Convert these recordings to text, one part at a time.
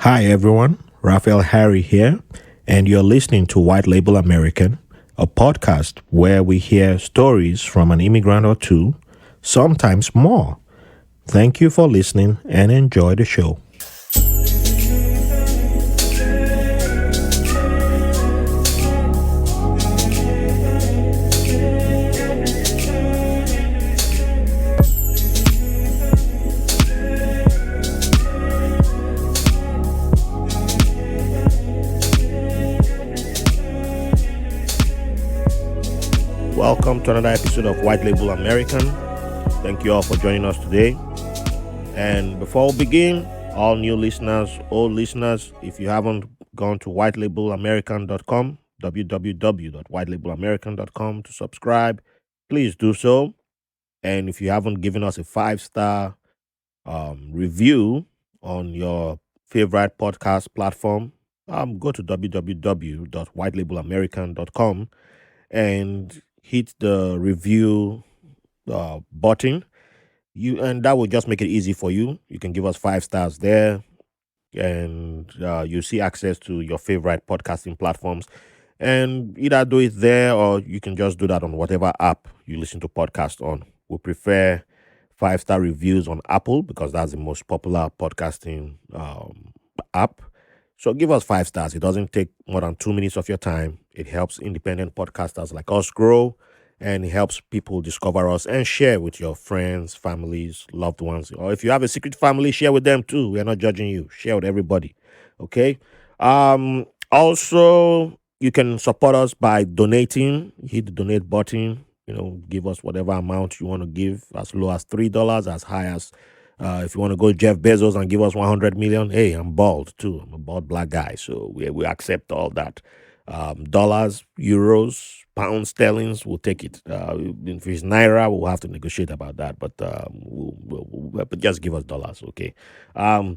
Hi everyone, Raphael Harry here, and you're listening to White Label American, a podcast where we hear stories from an immigrant or two, sometimes more. Thank you for listening and enjoy the show. Welcome to another episode of White Label American. Thank you all for joining us today. And before we begin, all new listeners, old listeners, if you haven't gone to whitelabelamerican.com, www.whitelabelamerican.com to subscribe, please do so. And if you haven't given us a 5-star review on your favorite podcast platform, go to www.whitelabelamerican.com and hit the review button. And that will just make it easy for you. You can give us 5 stars there, and you see access to your favorite podcasting platforms. And either do it there, or you can just do that on whatever app you listen to podcasts on. We prefer 5-star reviews on Apple because that's the most popular podcasting app. So give us 5 stars. It doesn't take more than 2 minutes of your time. It helps independent podcasters like us grow, and it helps people discover us and share with your friends, families, loved ones. Or if you have a secret family, share with them too. We are not judging you. Share with everybody. Okay. Also, you can support us by donating. Hit the donate button. Give us whatever amount you want to give, as low as $3, as high as if you want to go Jeff Bezos and give us 100 million. Hey, I'm bald too. I'm a bald black guy, so we accept all that. Dollars, euros, pounds, sterlings, we'll take it. If it's naira, we'll have to negotiate about that, but but just give us dollars, okay? What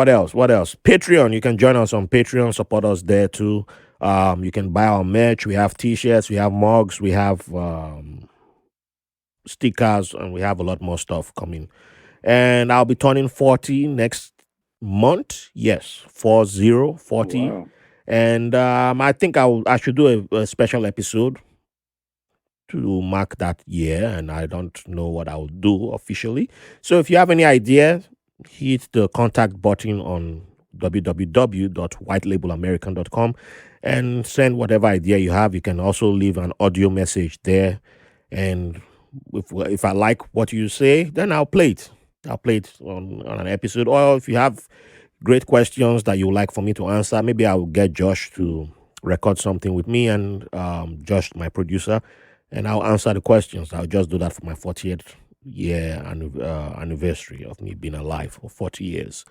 else? Patreon. You can join us on Patreon, support us there too. You can buy our merch. We have t-shirts, we have mugs, we have stickers, and we have a lot more stuff coming. And I'll be turning 40 next month. Yes, 40. Wow. And I think I should do a special episode to mark that year, and I don't know what I'll do officially. So if you have any idea, hit the contact button on www.whitelabelamerican.com and send whatever idea you have. You can also leave an audio message there, and if I like what you say, then I'll play it. I'll play it on an episode. Or if you have great questions that you would like for me to answer, maybe I'll get Josh to record something with me, and Josh, my producer, and I'll answer the questions. I'll just do that for my 40th year anniversary of me being alive for 40 years.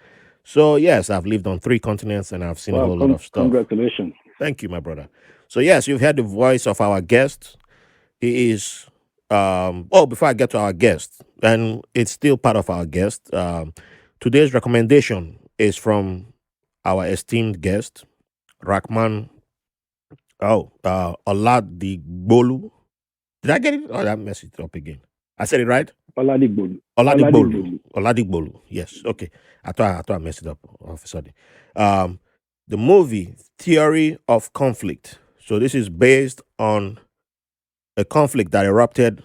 So yes, I've lived on 3 continents, and I've seen a whole lot of stuff. Congratulations. Thank you, my brother. So yes, you've heard the voice of our guest. He is before I get to our guest, and it's still part of our guest. Today's recommendation is from our esteemed guest, Rahman Oladigbolu. Did I get it? Oh, I messed it up again. I said it right? Oladigbolu. Oladigbolu. Yes. Okay. I thought I messed it up all of a sudden. The movie Theory of Conflict. So this is based on a conflict that erupted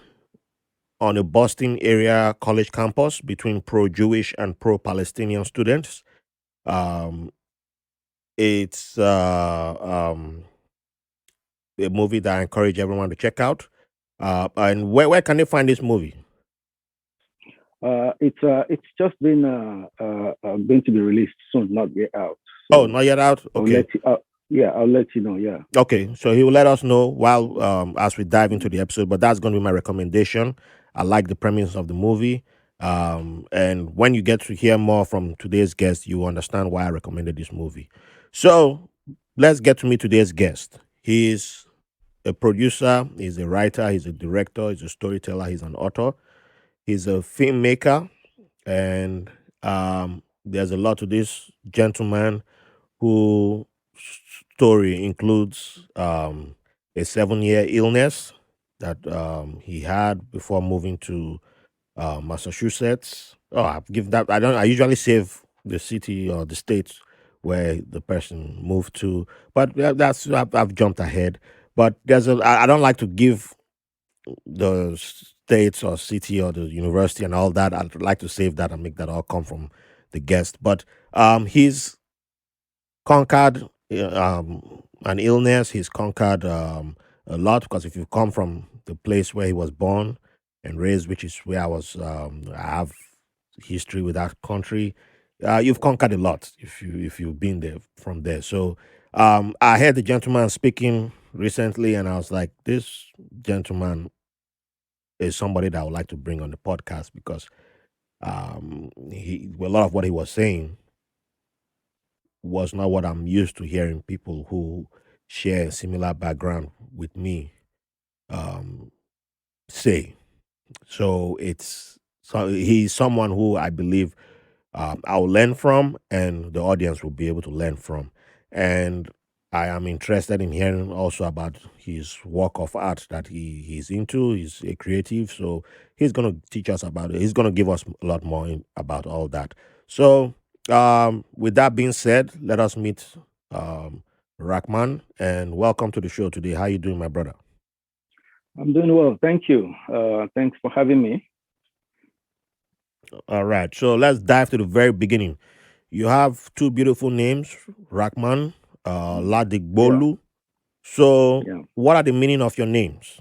on a Boston area college campus between pro-Jewish and pro-Palestinian students. It's a movie that I encourage everyone to check out. And where can they find this movie? It's just been going to be released soon, not yet out. So not yet out. Okay. I'll let you know. Yeah. Okay, so he will let us know while as we dive into the episode. But that's going to be my recommendation. I like the premise of the movie. And when you get to hear more from today's guest, you will understand why I recommended this movie. So let's get to meet today's guest. He's a producer, he's a writer, he's a director, he's a storyteller, he's an author, he's a filmmaker, and there's a lot to this gentleman who story includes a 7-year illness that he had before moving to Massachusetts. Oh, I've given that. I usually save the city or the state where the person moved to. But that's I've jumped ahead. But I don't like to give the states or city or the university and all that. I'd like to save that and make that all come from the guest. But he's conquered an illness. He's conquered a lot because if you come from the place where he was born and raised, which is where I have history with that country. You've conquered a lot if you've been there from there. So I heard the gentleman speaking recently, and I was like, this gentleman is somebody that I would like to bring on the podcast because a lot of what he was saying was not what I'm used to hearing people who share a similar background with me um, say. So he's someone who I believe I'll learn from, and the audience will be able to learn from. And I am interested in hearing also about his work of art that he's into. He's a creative, so he's going to teach us about it. He's going to give us a lot more about all that. So, with that being said, let us meet um, Rahman, and welcome to the show today. How you doing, my brother? I'm doing well. Thank you. Thanks for having me. All right, so let's dive to the very beginning. You have two beautiful names, Rahman, Yeah, Oladigbolu. So, yeah. what are the meaning of your names?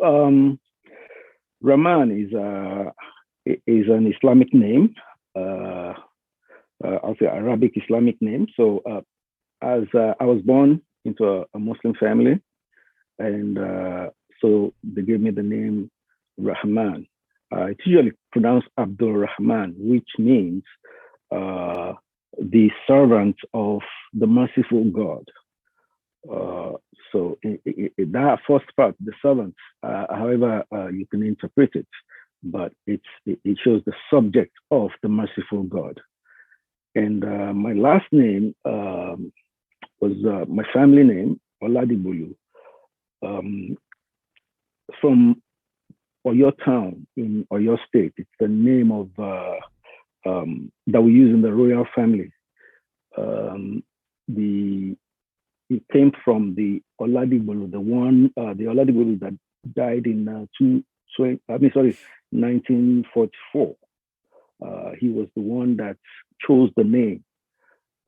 um, Rahman is an Islamic name. Uh, I'll say Arabic Islamic name. So, as I was born into a Muslim family, and so they gave me the name Rahman. It's usually pronounced Abdul Rahman, which means uh, the servant of the merciful God. Uh, so that first part, the servant, however you can interpret it, but it shows the subject of the merciful God. And my last name was my family name, Oladigbolu, um, from Oyo town in Oyo State. It's the name of that we use in the royal family. Um, the It came from the Oladigbolu, the Oladigbolu that died in 1944. He was the one that chose the name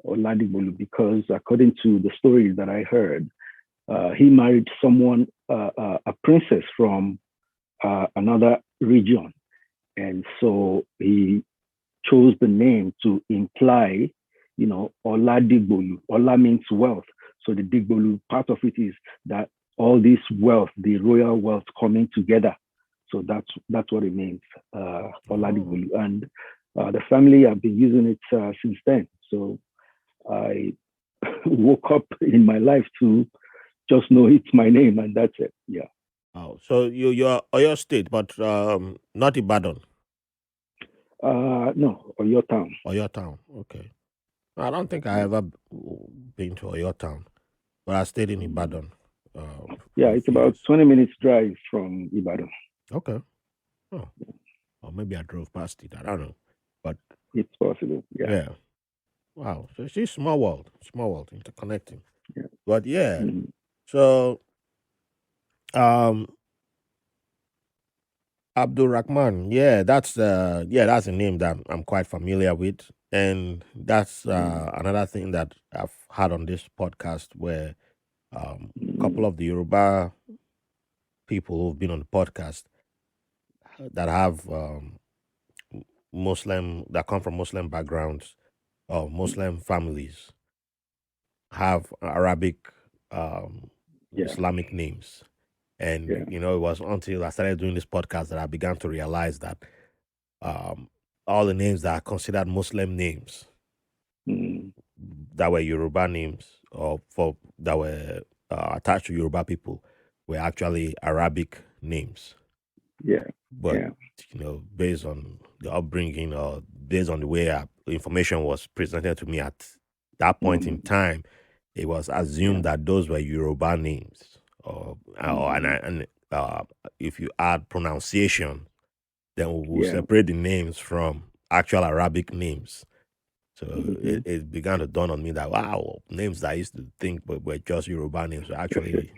Oladigbolu because, according to the stories that I heard, he married a princess from another region, and so he chose the name to imply, Oladigbolu. Ola means wealth. So the Digbolu part of it is that all this wealth, the royal wealth coming together. So that's what it means, Oh, Oladigbolu. And the family have been using it since then. So I woke up in my life to just know it's my name, and that's it. Yeah. wow. So you're Oyo State, but not Ibadan, No, or your town. Oyo Town. Okay. I don't think I ever been to Oyo Town, but I stayed in Ibadan Yeah, for a it's few about years. 20 minutes drive from Ibadan. Okay. Oh, or maybe I drove past it. I don't know. But It's possible. Yeah. yeah. Wow. So it's small world, interconnecting. Yeah. But yeah. Mm, So um Abdul Rahman, that's a name that I'm quite familiar with, and that's mm, another thing that I've had on this podcast where a couple mm. of the Yoruba people who've been on the podcast that have Muslim that come from Muslim backgrounds or Muslim families have Arabic, um, Yeah. Islamic names, and Yeah. it was until I started doing this podcast that I began to realize that um, all the names that are considered Muslim names Mm, that were Yoruba names or for that were attached to Yoruba people were actually Arabic names. yeah. But Yeah. based on the upbringing or based on the way information was presented to me at that point in Mm, time, it was yeah. assumed that those were Yoruba names. Mm, And if you add pronunciation, then we will yeah. separate the names from actual Arabic names. So Mm-hmm. it began to dawn on me that wow, names that I used to think were just Yoruba names were actually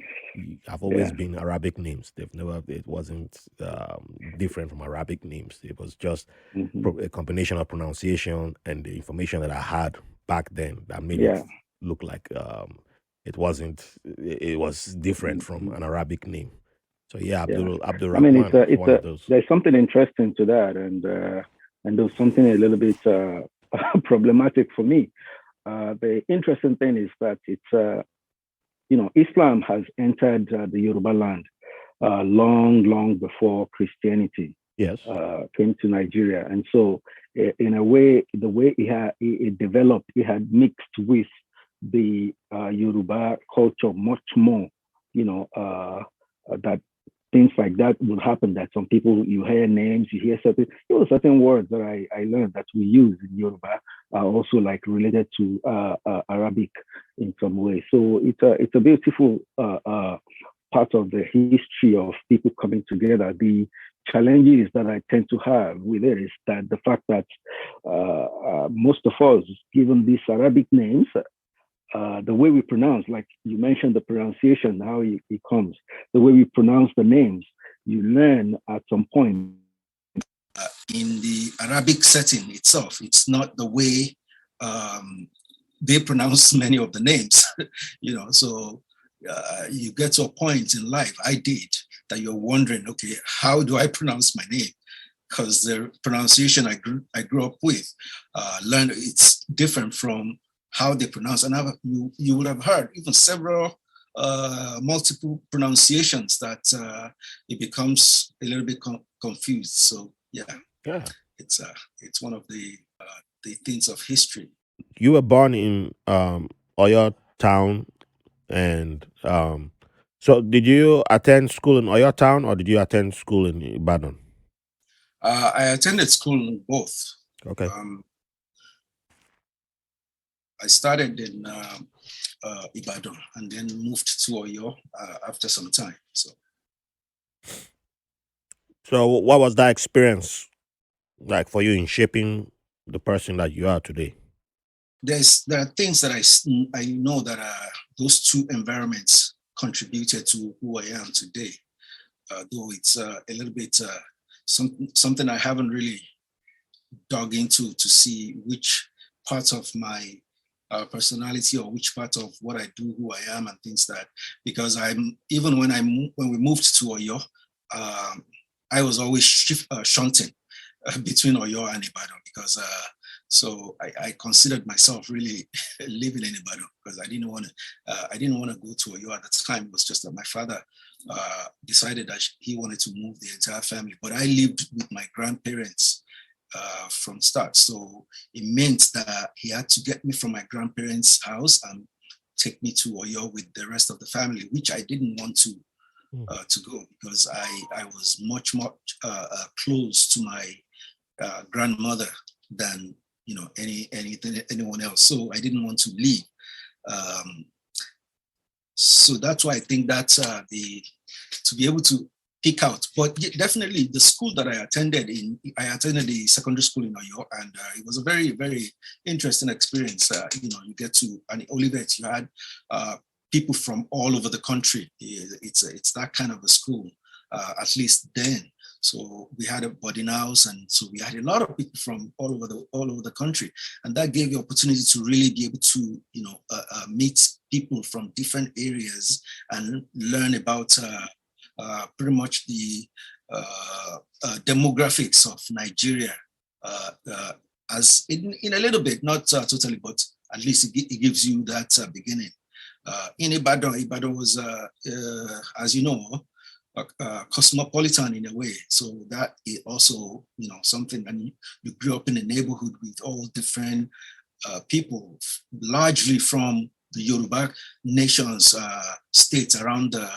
have always Yeah. been Arabic names. It wasn't different from Arabic names. It was just Mm-hmm. a combination of pronunciation and the information that I had back then that made it Yeah. look like it wasn't. It was different from Mm-hmm. an Arabic name. So yeah, Yeah. Abdul I mean, Rahman is one of those. there's something interesting to that, and there's something a little bit problematic for me. The interesting thing is that Islam has entered the Yoruba land long before Christianity Yes. came to Nigeria, and so in a way, the way it developed, it had mixed with the Yoruba culture much more. That things like that will happen. That some people, you hear names, you hear certain words that I learned that we use in Yoruba are also like related to Arabic in some way. So it's a beautiful part of the history of people coming together. The challenges that I tend to have with it is that the fact that most of us, given these Arabic names, the way we pronounce, like you mentioned, the pronunciation, how it comes, the way we pronounce the names, you learn at some point. In the Arabic setting itself, it's not the way they pronounce many of the names, so you get to a point in life, I did, that you're wondering, okay, how do I pronounce my name? Because the pronunciation I grew up with, learned it's different from how they pronounce. And you would have heard even several multiple pronunciations that it becomes a little bit confused. So Yeah. it's one of the things of history. You were born in Oyo town, and so did you attend school in Oyo town or did you attend school in Ibadan? I attended school in both. Okay. I started in Ibadan and then moved to Oyo after some time. So what was that experience like for you in shaping the person that you are today? There are things that I know that those two environments contributed to who I am today. Though it's a little bit something I haven't really dug into to see which parts of my personality or which part of what I do, who I am, and things that, because I'm even when we moved to Oyo, I was always shunting between Oyo and Ibadan because so I considered myself really living in Ibadan because I didn't want to go to Oyo at the time. It was just that my father decided that he wanted to move the entire family, but I lived with my grandparents from start. So it meant that he had to get me from my grandparents' house and take me to Oyo with the rest of the family, which I didn't want to go because I was much more close to my grandmother than anyone else. So I didn't want to leave. So that's why I think that's to be able to pick out. But definitely the school that I attended the secondary school in Oyo, and it was a very, very interesting experience. You get to, and Olivet, you had people from all over the country. It's that kind of a school, at least then. So we had a boarding house, and so we had a lot of people from all over the country, and that gave you opportunity to really be able to meet people from different areas and learn about pretty much the demographics of Nigeria, as in a little bit, not totally, but at least it gives you that beginning. In Ibadan was, as you know, cosmopolitan in a way. So that is also, something, and you grew up in a neighborhood with all different people, largely from the Yoruba nations, states around the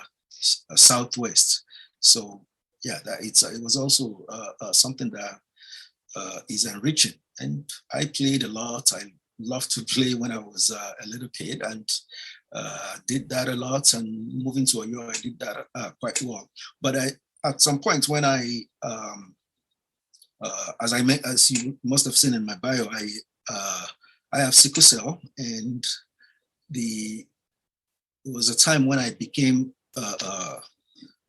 Southwest. So it was also something that is enriching. And I played a lot. I loved to play when I was a little kid, and did that a lot. And moving to Oyo, I did that quite well. But at some point when I As you must have seen in my bio, I have sickle cell, and there was a time when I became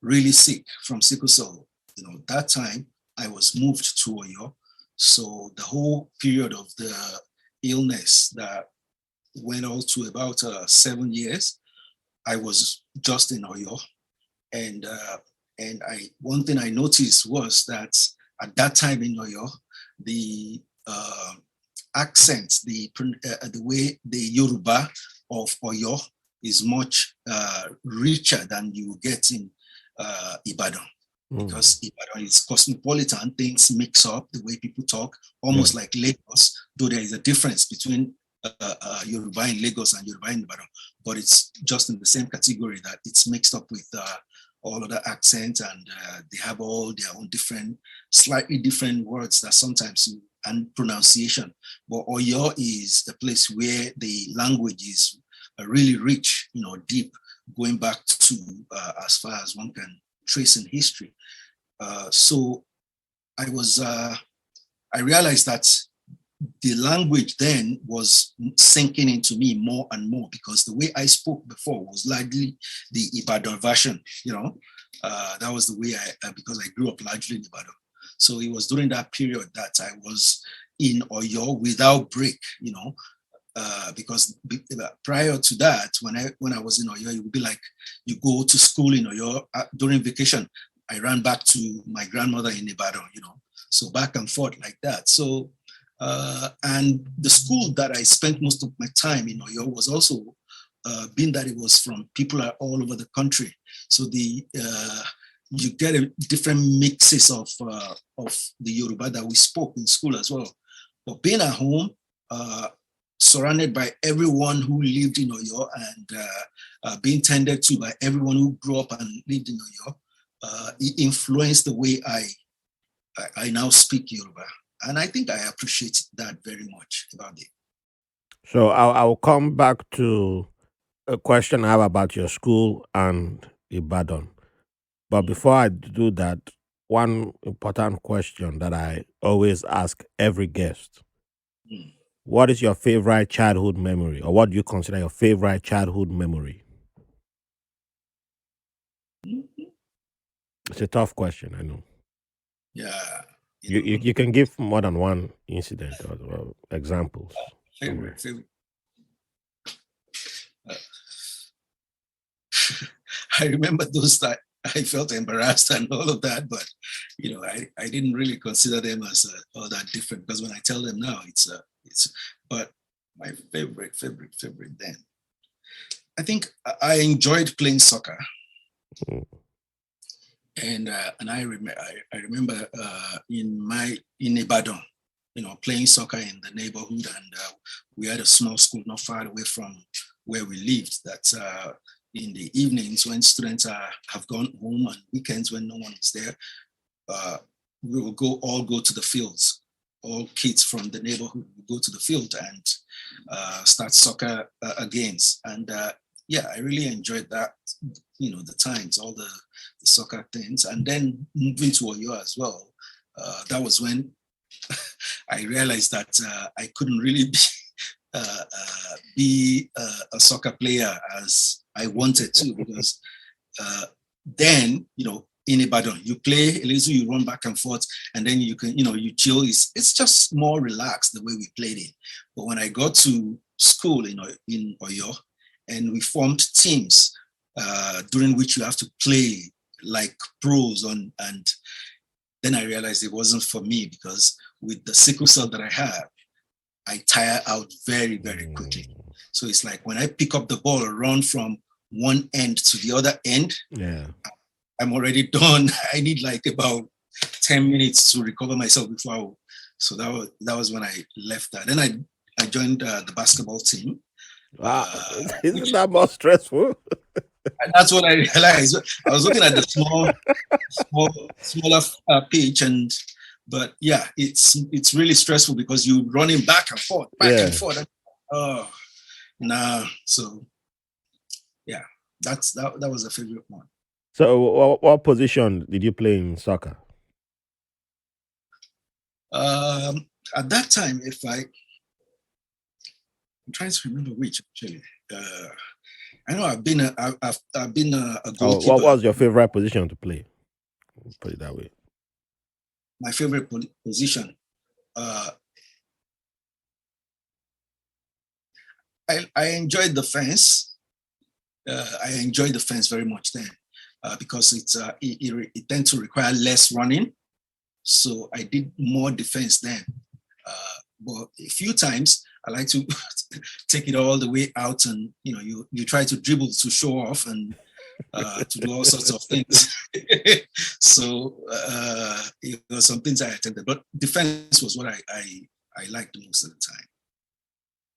really sick from sickle cell. That time I was moved to Oyo, so the whole period of the illness that went all to about 7 years, I was just in Oyo, and one thing I noticed was that at that time in Oyo, the accent, the way the Yoruba of Oyo is much richer than you get in Ibadan, because Ibadan is cosmopolitan. Things mix up the way people talk, almost like Lagos, though there is a difference between Yoruba in Lagos and Yoruba in Ibadan, but it's just in the same category that it's mixed up with all other accents, and they have all their own slightly different words that sometimes and pronunciation. But Oyo is the place where the language is really rich, deep, going back to as far as one can trace in history. So I realized that the language then was sinking into me more and more, because the way I spoke before was largely the Ibadan version. That was the way because I grew up largely in Ibadan. So it was during that period that I was in Oyo without break, because prior to that, when I was in Oyo, it would be like you go to school in Oyo during vacation. I ran back to my grandmother in Ibadan, so back and forth like that. So, and the school that I spent most of my time in Oyo was also, being that it was from people all over the country. So you get different mixes of the Yoruba that we spoke in school as well. But being at home, surrounded by everyone who lived in Oyo, and being tended to by everyone who grew up and lived in Oyo, it influenced the way I now speak Yoruba. And I think I appreciate that very much about it. So I'll come back to a question I have about your school and Ibadan. But before I do that, one important question that I always ask every guest: Mm. what is your favorite childhood memory, or what do you consider your favorite childhood memory? It's a tough question, I know. Yeah. You can give more than one incident or examples. Favorite. I remember those that I felt embarrassed and all of that, but I didn't really consider them as all that different, because when I tell them now, it's but my favorite then. I think I enjoyed playing soccer, Mm. and I remember in Ibadan, playing soccer in the neighborhood, and we had a small school not far away from where we lived. That in the evenings, when students have gone home, and weekends when no one is there, we will all go to the fields. All kids from the neighborhood will go to the field and start soccer games. And I really enjoyed that. The times, all the soccer things, and then moving to Oyo as well. That was when I realized that I couldn't really be a soccer player as I wanted to, because then, in Ibadan, you play a little, you run back and forth, and then you can, you chill. It's just more relaxed the way we played it. But when I got to school in Oyo, and we formed teams during which you have to play like pros and then I realized it wasn't for me, because with the sickle cell that I have, I tire out very, very quickly. So it's like when I pick up the ball, run from one end to the other end, I'm already done. I need like about 10 minutes to recover myself before so that was when I left that. Then I joined the basketball team. Wow. Isn't that more stressful? And that's what I realized. I was looking at the smaller pitch, but yeah, it's really stressful because you're running back and forth. Oh, nah. So yeah, that was a favorite one. So what position did you play in soccer? At that time, I'm trying to remember which actually. I know I've been a Oh, what goalkeeper. was your favorite position to play? Put it that way. My favorite position. I enjoyed the fence. I enjoyed the fence very much then because it tends to require less running. So I did more defense then. But a few times I like to take it all the way out, and you try to dribble to show off and to do all sorts of things. So it was some things I attended, but defense was what I liked most of the time.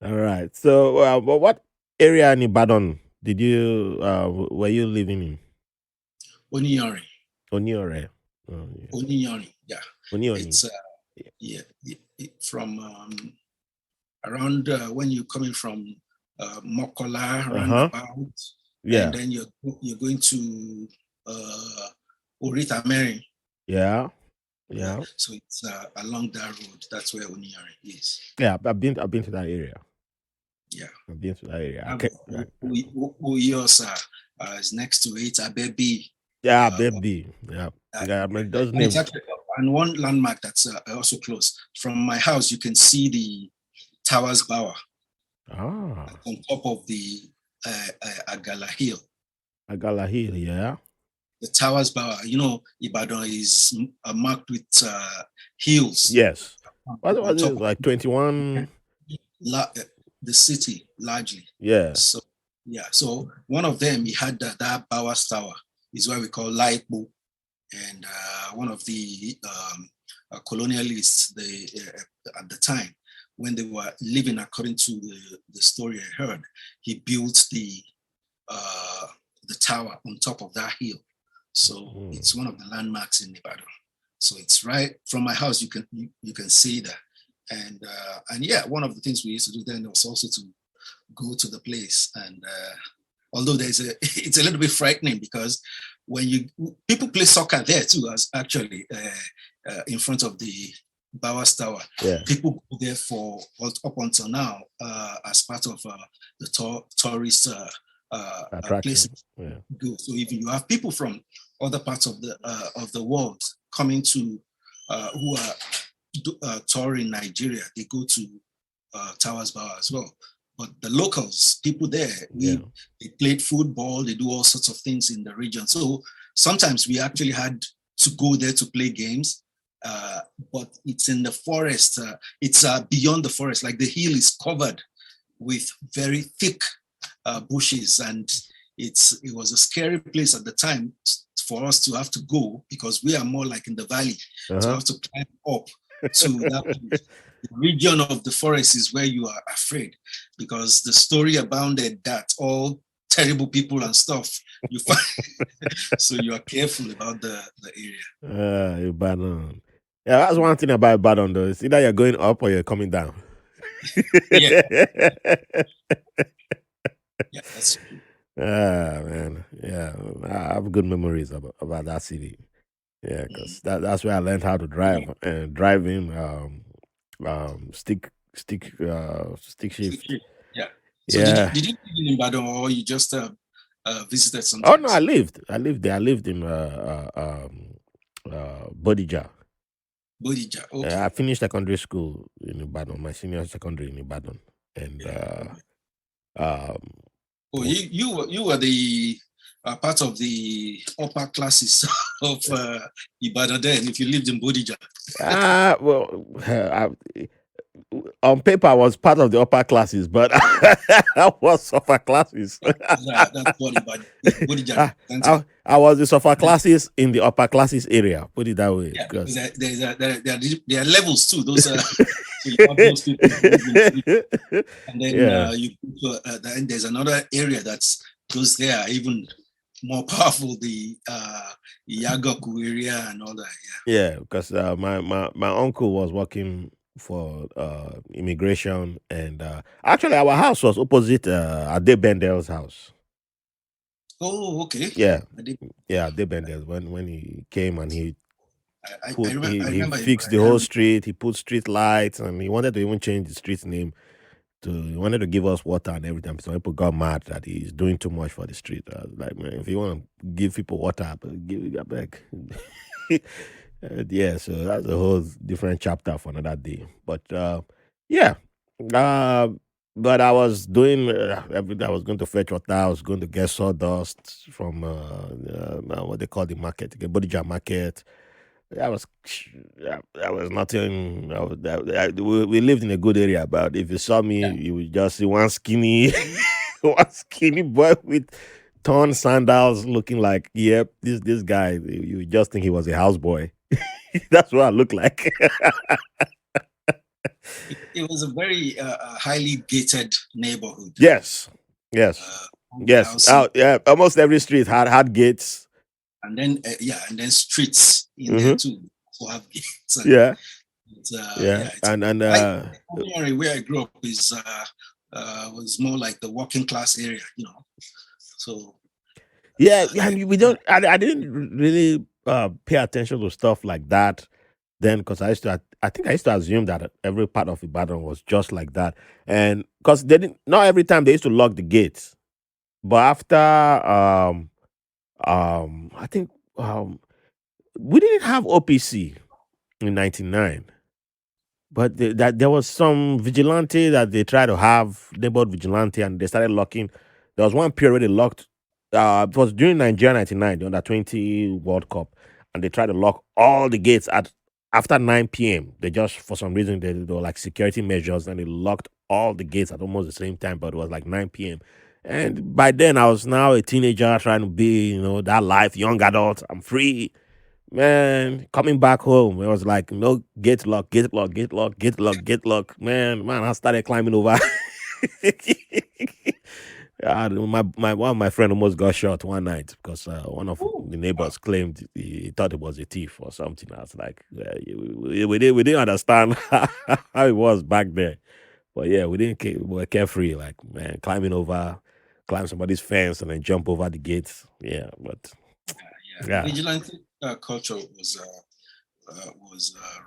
All right. So, what area in Ibadan did you were you living in? Oniyori. Oniore. Oniyori, yeah. Onioni. It's from around when you're coming from Mokola roundabout, Yeah. and then you're going to Orita Mary. Yeah. Yeah. So it's along that road. That's where Oniyari is. Yeah, I've been to that area. Yeah. I've been to that area. Uyosa is next to it. Abebi. Yeah, baby. Yeah. I mean, those names. And one landmark that's also close. From my house, you can see the Towers Bower on top of the Agala Hill. Agala Hill, yeah. The Towers Bower, Ibadan is marked with hills. Yes. What was it? Like 21? The city, largely. Yeah. So one of them, he had that Bower Tower, is what we call Laikbo. And one of the colonialists, at the time, when they were living according to the story I heard, he built the tower on top of that hill. So it's one of the landmarks in Ibadan. So it's right from my house. You can see that, and yeah, one of the things we used to do then was also to go to the place. And although it's a little bit frightening because when people play soccer there too, as actually in front of the Bowers Tower. Yeah. People go there for up until now as part of the tourist places. Yeah. Go. So if you have people from other parts of the world coming to who are touring Nigeria, they go to Towers Bower as well. But the locals, people there, they played football, they do all sorts of things in the region. So sometimes we actually had to go there to play games, but it's in the forest. It's beyond the forest, like the hill is covered with very thick bushes, and it was a scary place at the time for us to have to go because we are more like in the valley. So we have to climb up to that place. The region of the forest is where you are afraid because the story abounded that all terrible people and stuff you find. So you are careful about the area. Ibadan. Yeah, that's one thing about Ibadan though. It's either you're going up or you're coming down. Yeah. Yeah, that's true. Man. Yeah. I have good memories about that city. Yeah, because that's where I learned how to drive and driving stick shift. Yeah. So did you live in Ibadan or you just visited sometimes? Oh no, I lived there. I lived in Bodija. Bodija. Okay. I finished secondary school in Ibadan, my senior secondary in Ibadan, and you were the part of the upper classes of Ibadan then, if you lived in Bodija. On paper, I was part of the upper classes, but I was upper classes. That's what Bodija. I was the upper classes in the upper classes area. Put it that way. Yeah, because there are levels too. Those are and then then there's another area that's goes there even more powerful, the Yagaku area and all that. Yeah, because my uncle was working for immigration, and actually our house was opposite Ade Bendel's house. Oh, okay. Yeah, Ade Bendel when he came and he I He remember fixed the whole street. He put street lights, and he wanted to even change the street name to. He wanted to give us water and everything. Some people got mad that he's doing too much for the street. I was like, man, if you want to give people water, but give it back. Yeah, so that's a whole different chapter for another day. But yeah, uh, but I was doing. I was going to fetch water. I was going to get sawdust from what they call the market, the Bodija market. That was that was nothing. We lived in a good area, but if you saw me, yeah. you would just see one skinny, one skinny boy with torn sandals, looking like, yep, this guy. You would just think he was a houseboy. That's what I look like. It was a very highly gated neighborhood. Yes, yes, yes. Houses, Yeah, almost every street had gates. and then streets in there Hmm. too. So have gates. And Yeah, yeah, yeah, it's and like the area where I grew up is was more like the working class area, So yeah, and we don't. I didn't really pay attention to stuff like that then, because I used to. I think I used to assume that every part of Ibadan was just like that, and because they didn't. Not every time they used to lock the gates, but after I think we didn't have OPC in '99, but that there was some vigilante that they tried to have neighborhood vigilante, and they started locking. There was one period where they locked. It was during Nigeria '99, the Under 20 World Cup, and they tried to lock all the gates at after 9 p.m. They just for some reason they were like security measures, and they locked all the gates at almost the same time, but it was like 9 p.m. And by then I was now a teenager trying to be, that life, young adult. I'm free. Man, coming back home, it was like no gate lock, gate lock, gate lock, gate lock, gate lock. Man, I started climbing over. One of my friend almost got shot one night because one of the neighbors claimed he thought it was a thief or something. I was like, we didn't understand how it was back there. But yeah, we were carefree, like, man, climb somebody's fence and then jump over the gates. Yeah, but yeah, yeah. vigilante culture was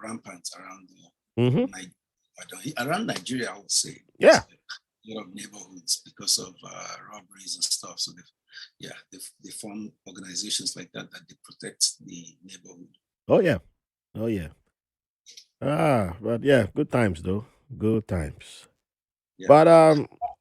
rampant around Hmm. around Nigeria, I would say. Yeah. A lot of neighborhoods because of robberies and stuff. So they form organizations like that they protect the neighborhood. Oh yeah. Oh yeah. But yeah, good times though. Good times. Yeah. But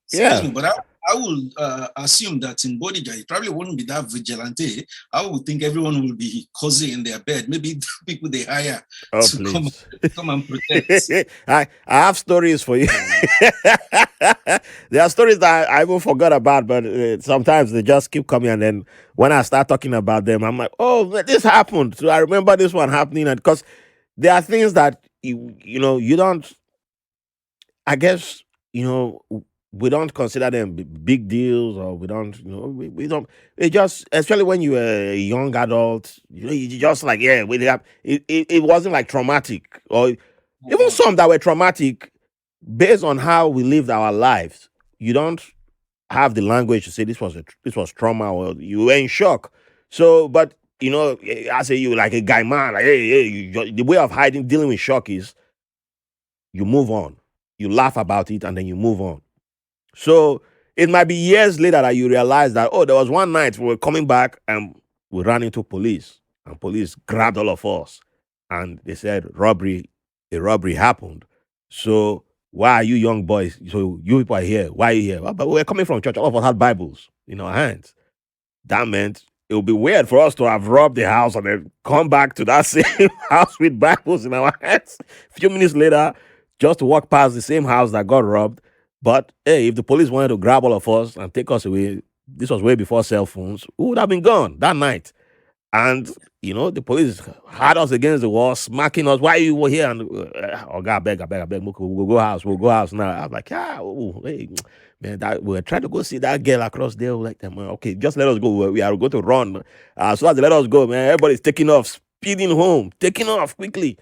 Excuse yeah. me, but I would assume that in Bodija, it probably wouldn't be that vigilante. I would think everyone will be cozy in their bed. Maybe people they hire Oh to please. come and protect. I have stories for you. There are stories that I even forgot about, but sometimes they just keep coming, and then when I start talking about them, I'm like, oh, this happened. So I remember this one happening, and because there are things that you don't. I guess we don't consider them big deals, or we don't. We don't. It just, especially when you're a young adult, you just like, yeah, we have. It wasn't like traumatic, or even some that were traumatic based on how we lived our lives. You don't have the language to say this was trauma, or you were in shock. So, but I say you like a guy man, like, hey, the way of hiding, dealing with shock is you move on, you laugh about it, and then you move on. So it might be years later that you realize that, oh, there was one night we were coming back and we ran into police, and police grabbed all of us, and they said a robbery happened. So why are you young boys? So you people are here. Why are you here? Well, but we're coming from church. All of us had Bibles in our hands. That meant it would be weird for us to have robbed the house and then come back to that same house with Bibles in our hands. A few minutes later, just to walk past the same house that got robbed. But hey, if the police wanted to grab all of us and take us away, this was way before cell phones, we would have been gone that night. And the police had us against the wall, smacking us. Why you were here? And oh God, I beg, we'll go house, now. I was like, hey, man, that we're trying to go see that girl across there. We're like, okay, just let us go. We are going to run. So as they let us go, man, everybody's taking off, speeding home, taking off quickly.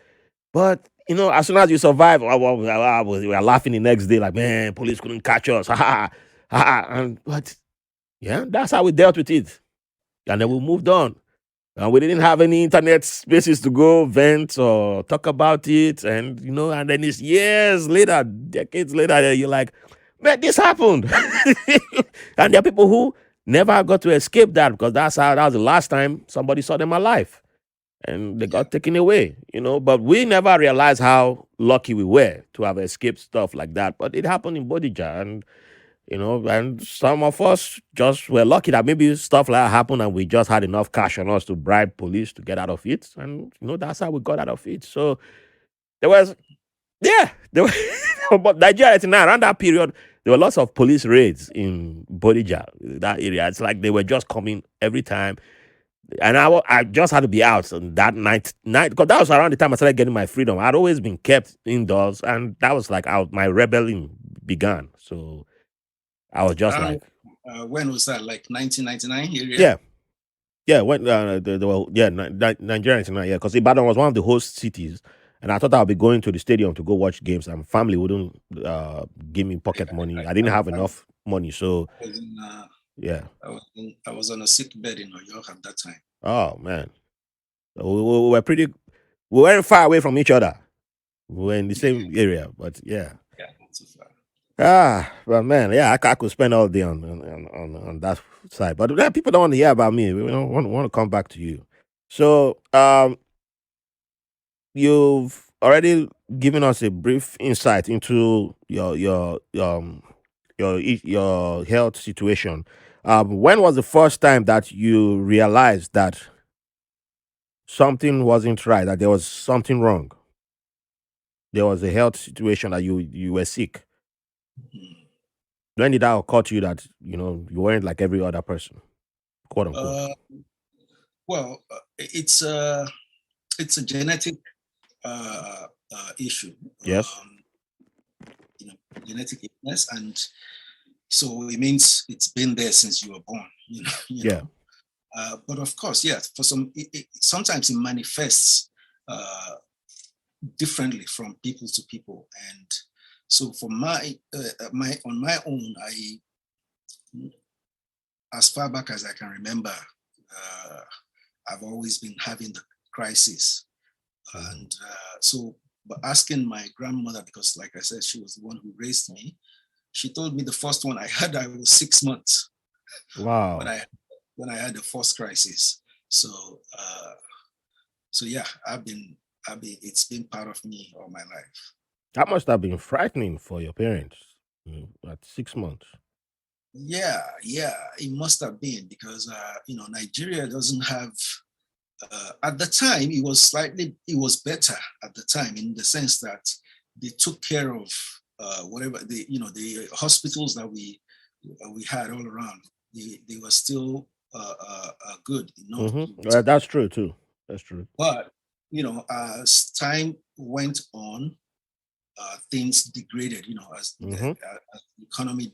But as soon as you survive, we were laughing the next day, like, man, police couldn't catch us. Ha ha ha. And but yeah, that's how we dealt with it, and then we moved on. And we didn't have any internet spaces to go vent or talk about it. And, and then it's years later, decades later, that you're like, man, this happened. And there are people who never got to escape that because that was the last time somebody saw them alive and they Yeah. got taken away, But we never realized how lucky we were to have escaped stuff like that. But it happened in Bodija, and some of us just were lucky that maybe stuff like that happened and we just had enough cash on us to bribe police to get out of it. And, that's how we got out of it. So there was, yeah, there were, but Nigeria at now, around that period, there were lots of police raids in Bodija, that area. It's like they were just coming every time. And I just had to be out on that night, because that was around the time I started getting my freedom. I'd always been kept indoors, and that was like my rebellion began. So I was just Around like, when was that? Like 1999 area? yeah, yeah. When Nigeria tonight, yeah, because Ibadan was one of the host cities, and I thought I'd be going to the stadium to go watch games, and family wouldn't give me pocket money. I didn't have I enough money, so was in, yeah. I was on a sick bed in New York at that time. Oh man, we were we weren't far away from each other. We were in the Yeah, same area, but yeah. yeah, not too far. But man, yeah, I could spend all day on that side. But people don't want to hear about me. We don't want to come back to you. So, you've already given us a brief insight into your health situation. When was the first time that you realized that something wasn't right, that there was something wrong? There was a health situation that you were sick. Mhm. When did that occur to you that you weren't like every other person, quote unquote? Uh, well, it's a genetic issue, Yes. you know, genetic illness, and so it means it's been there since you were born. You Yeah. know. But of course, yeah, for sometimes it manifests uh, differently from people to people, and so for my on my own, as far back as I can remember, uh, I've always been having the crisis, Mhm. and so. But asking my grandmother, because like I said, she was the one who raised me. She told me the first one I had, I was 6 months when Wow. I when I had the first crisis. So so yeah, it's been part of me all my life. That must have been frightening for your parents, at 6 months. Yeah, it must have been because Nigeria doesn't have at the time it was better at the time in the sense that they took care of whatever the hospitals that we had all around. They were still good enough Well, that's true too. That's true. but as time went on, things degraded. As Hmm. as the economy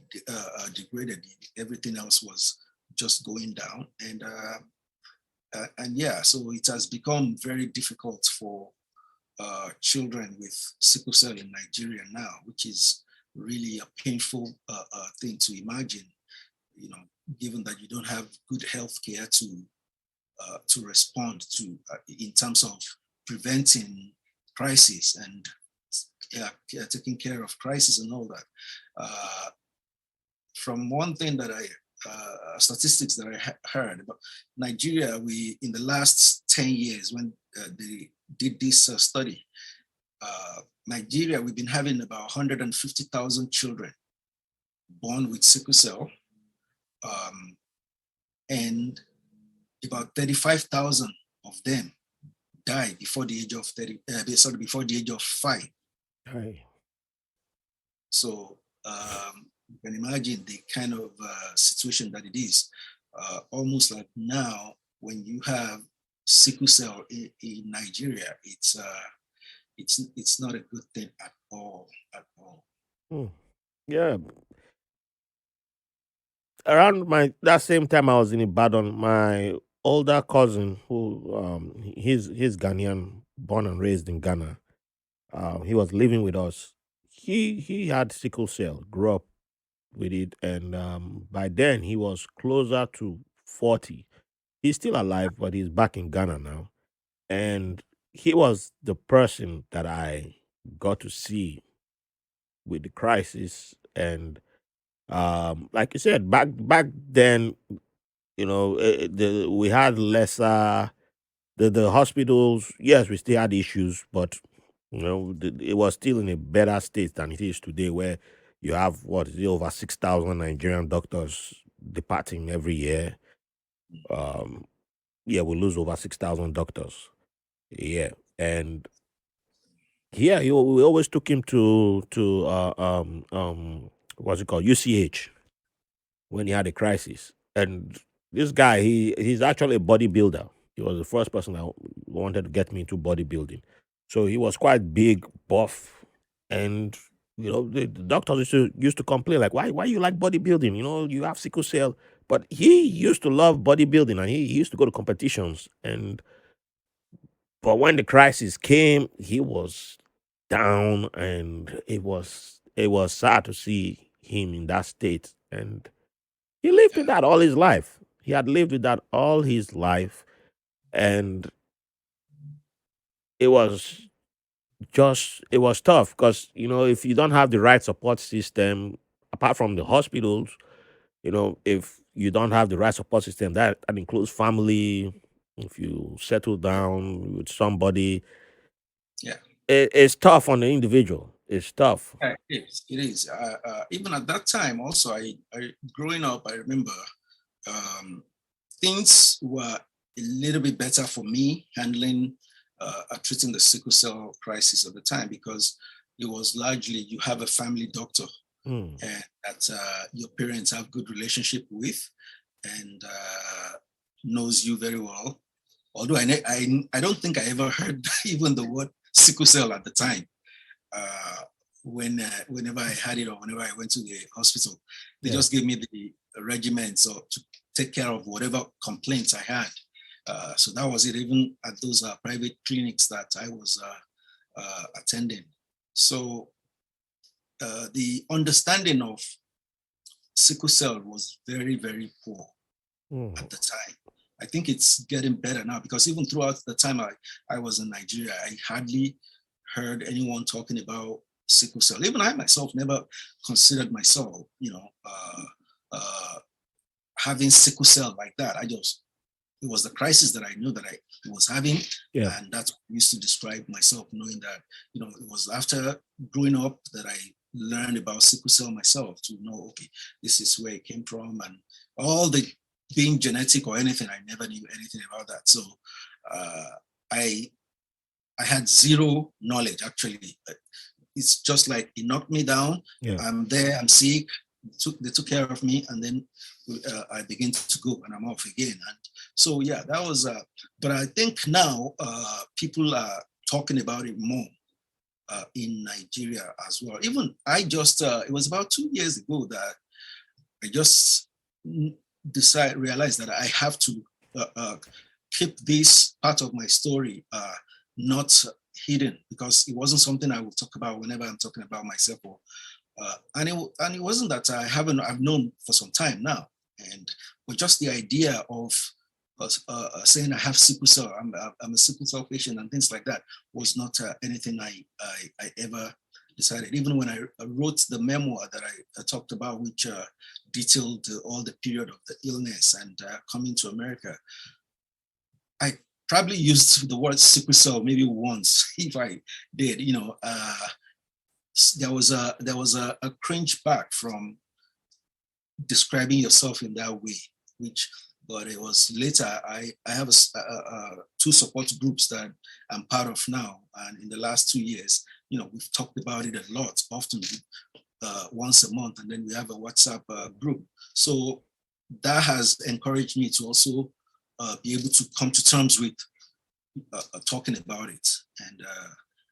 degraded, everything else was just going down, and yeah, so it has become very difficult for children with sickle cell in Nigeria now, which is really a painful thing to imagine. You know, given that you don't have good health care to respond to in terms of preventing crisis and taking care of crisis and all that. Uh, from one thing that statistics that I heard about Nigeria, we in the last 10 years when they did this study, Nigeria, we've been having about 150,000 children born with sickle cell, um, and about 35,000 of them die before the age of 30. Before the age of 5. Hey. So you can imagine the kind of situation that it is. Almost like now, when you have sickle cell in Nigeria, it's not a good thing at all, at all. Hmm. Yeah. Around my that same time I was in Ibadan, my older cousin, who he's Ghanaian, born and raised in Ghana. He was living with us. He had sickle cell, grew up with it, and by then he was closer to 40. He's still alive, but he's back in Ghana now. And he was the person that I got to see with the crisis. And like you said, back then, we had lesser the hospitals. Yes, we still had issues, but it was still in a better state than it is today, where you have what is it, over 6,000 Nigerian doctors departing every year. Um, yeah, we lose over 6,000 doctors. Yeah, and yeah, we always took him to what's it called, UCH, when he had a crisis. And this guy, he's actually a bodybuilder. He was the first person that wanted to get me into bodybuilding. So he was quite big, buff, and the doctors used to complain like, why you like bodybuilding? You have sickle cell. But he used to love bodybuilding, and he used to go to competitions. And but when the crisis came, he was down, and it was sad to see him in that state. And he lived with Yeah, that all his life. He had lived with that all his life, and it was it was tough because if you don't have the right support system, apart from the hospitals, if you don't have the right support system, that includes family. If you settle down with somebody, yeah. it's tough on the individual. It's tough. Yeah, it is. It is. Even at that time, also, growing up, I remember um, things were a little bit better for me handling treating the sickle cell crisis at the time, because it was largely you have a family doctor Mm. and that your parents have good relationship with and knows you very well. Although I don't think I ever heard even the word sickle cell at the time. Uh, whenever I had it or whenever I went to the hospital, they Yeah. just gave me the regimen so to take care of whatever complaints I had. So that was it, even at those private clinics that I was attending. So the understanding of sickle cell was very, very poor Mm. at the time. I think it's getting better now, because even throughout the time I was in Nigeria, I hardly heard anyone talking about sickle cell. Even I myself never considered myself, having sickle cell like that. It was the crisis that I knew that I was having. Yeah. And that's what I used to describe myself, knowing that, it was after growing up that I learned about sickle cell myself to know, okay, this is where it came from. And all the being genetic or anything, I never knew anything about that. So uh, I I had zero knowledge actually. It's just like it knocked me down. Yeah. I'm there, I'm sick. They took care of me, and then I begin to go, and I'm off again. And so, yeah, that was. But I think now people are talking about it more in Nigeria as well. Even I just, it was about 2 years ago that I just realized that I have to uh, uh, keep this part of my story not hidden, because it wasn't something I will talk about whenever I'm talking about myself. And it wasn't that I've known for some time now, but just the idea of saying I have sickle cell, I'm a sickle cell patient, and things like that was not anything I ever decided. Even when I wrote the memoir that I talked about, which detailed all the period of the illness and coming to America, I probably used the word sickle cell maybe once, if I did. There was a cringe back from describing yourself in that way, which, but it was later. I have two support groups that I'm part of now, and in the last 2 years, we've talked about it a lot, often once a month, and then we have a WhatsApp group. So that has encouraged me to also be able to come to terms with talking about it.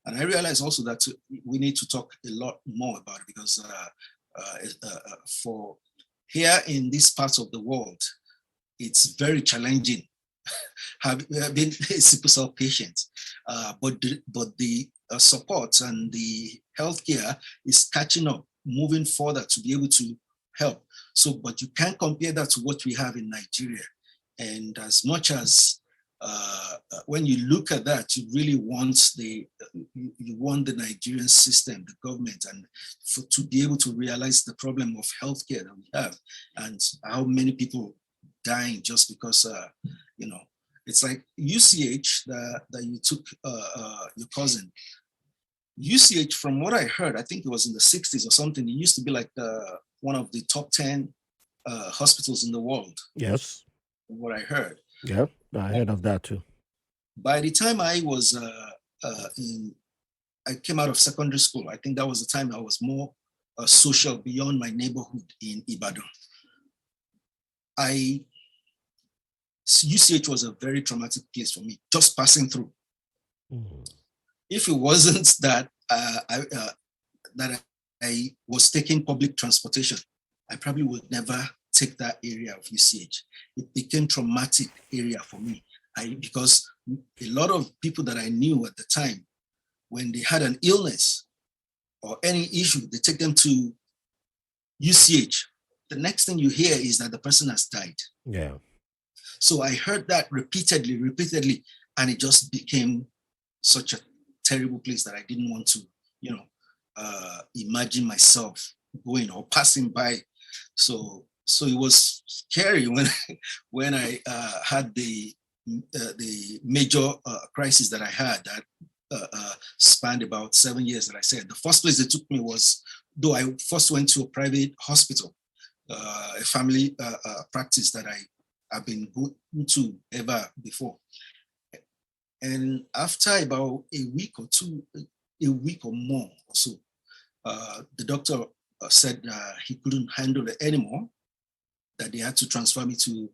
And I realize also that we need to talk a lot more about it, because for here in this part of the world, it's very challenging being a sickle cell patient. But the support and the healthcare is catching up, moving further to be able to help. So, but you can't compare that to what we have in Nigeria. And as much as when you look at that, you really want you want the Nigerian system, the government, and to be able to realize the problem of healthcare that we have, and how many people dying just because you know, it's like UCH that you took your cousin. UCH, from what I heard, I think it was in the 60s or something. It used to be like one of the top 10 hospitals in the world, Yes. from what I heard. Yeah. I heard of that too. By the time I was I came out of secondary school, I think that was the time I was more social beyond my neighborhood in Ibadan. UCH was a very traumatic place for me, just passing through. Mhm. If it wasn't that I was taking public transportation, I probably would never take that area of UCH. It became traumatic area for me. Because a lot of people that I knew at the time, when they had an illness or any issue, they take them to UCH. The next thing you hear is that the person has died. Yeah. So I heard that repeatedly, and it just became such a terrible place that I didn't want to, imagine myself going or passing by. So it was scary when I had the major crisis that I had that spanned about 7 years. That I said the first place they took me was, though I first went to a private hospital, a family practice that I've been going to ever before. And after about a week or more or so, the doctor said he couldn't handle it anymore, that they had to transfer me to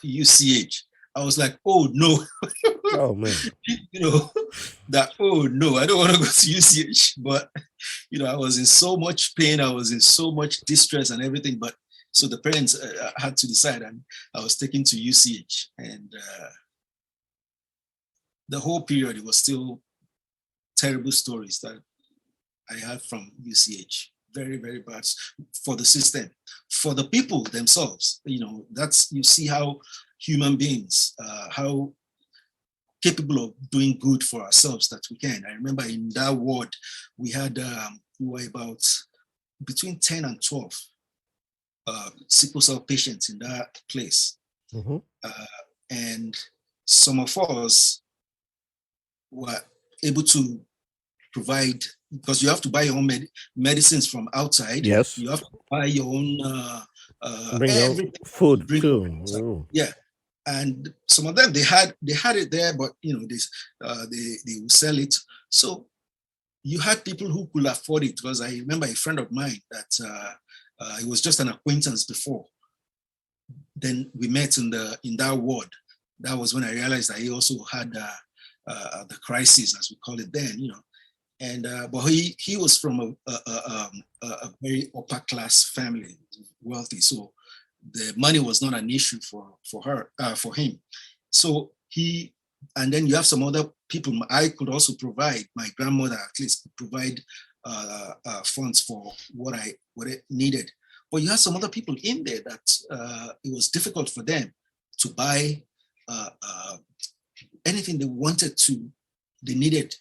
UCH. I was like, oh no. Oh man. Oh no, I don't want to go to UCH. But I was in so much pain, I was in so much distress and everything. But so the parents had to decide, and I was taken to UCH. And the whole period, it was still terrible stories that I had from UCH. Very, very bad for the system, for the people themselves. You see how human beings, how capable of doing good for ourselves that we can. I remember in that ward, we were about between 10 and 12 sickle cell patients in that place. Mm-hmm. And some of us were able to provide, because you have to buy your own medicines from outside. Yes. You have to buy your own Bring your food too. Yeah. And some of them, they had it there, but they will sell it. So you had people who could afford it. Because I remember a friend of mine that it was just an acquaintance before. Then we met in that ward. That was when I realized that he also had the crisis, as we call it then. And but he was from a very upper class family, wealthy. So the money was not an issue for him. So and then you have some other people. I could also provide, my grandmother at least could provide funds for what it needed. But you have some other people in there that it was difficult for them to buy anything they needed.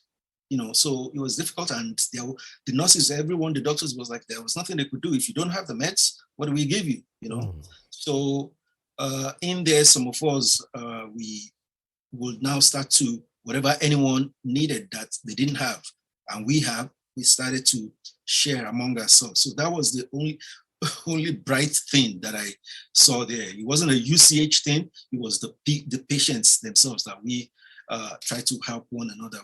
So it was difficult, and the nurses, everyone, the doctors was like, there was nothing they could do. If you don't have the meds, what do we give you? So in there, some of us, we would now start to, whatever anyone needed that they didn't have, and we started to share among ourselves. So that was the only bright thing that I saw there. It wasn't a UCH thing. It was the patients themselves that we try to help one another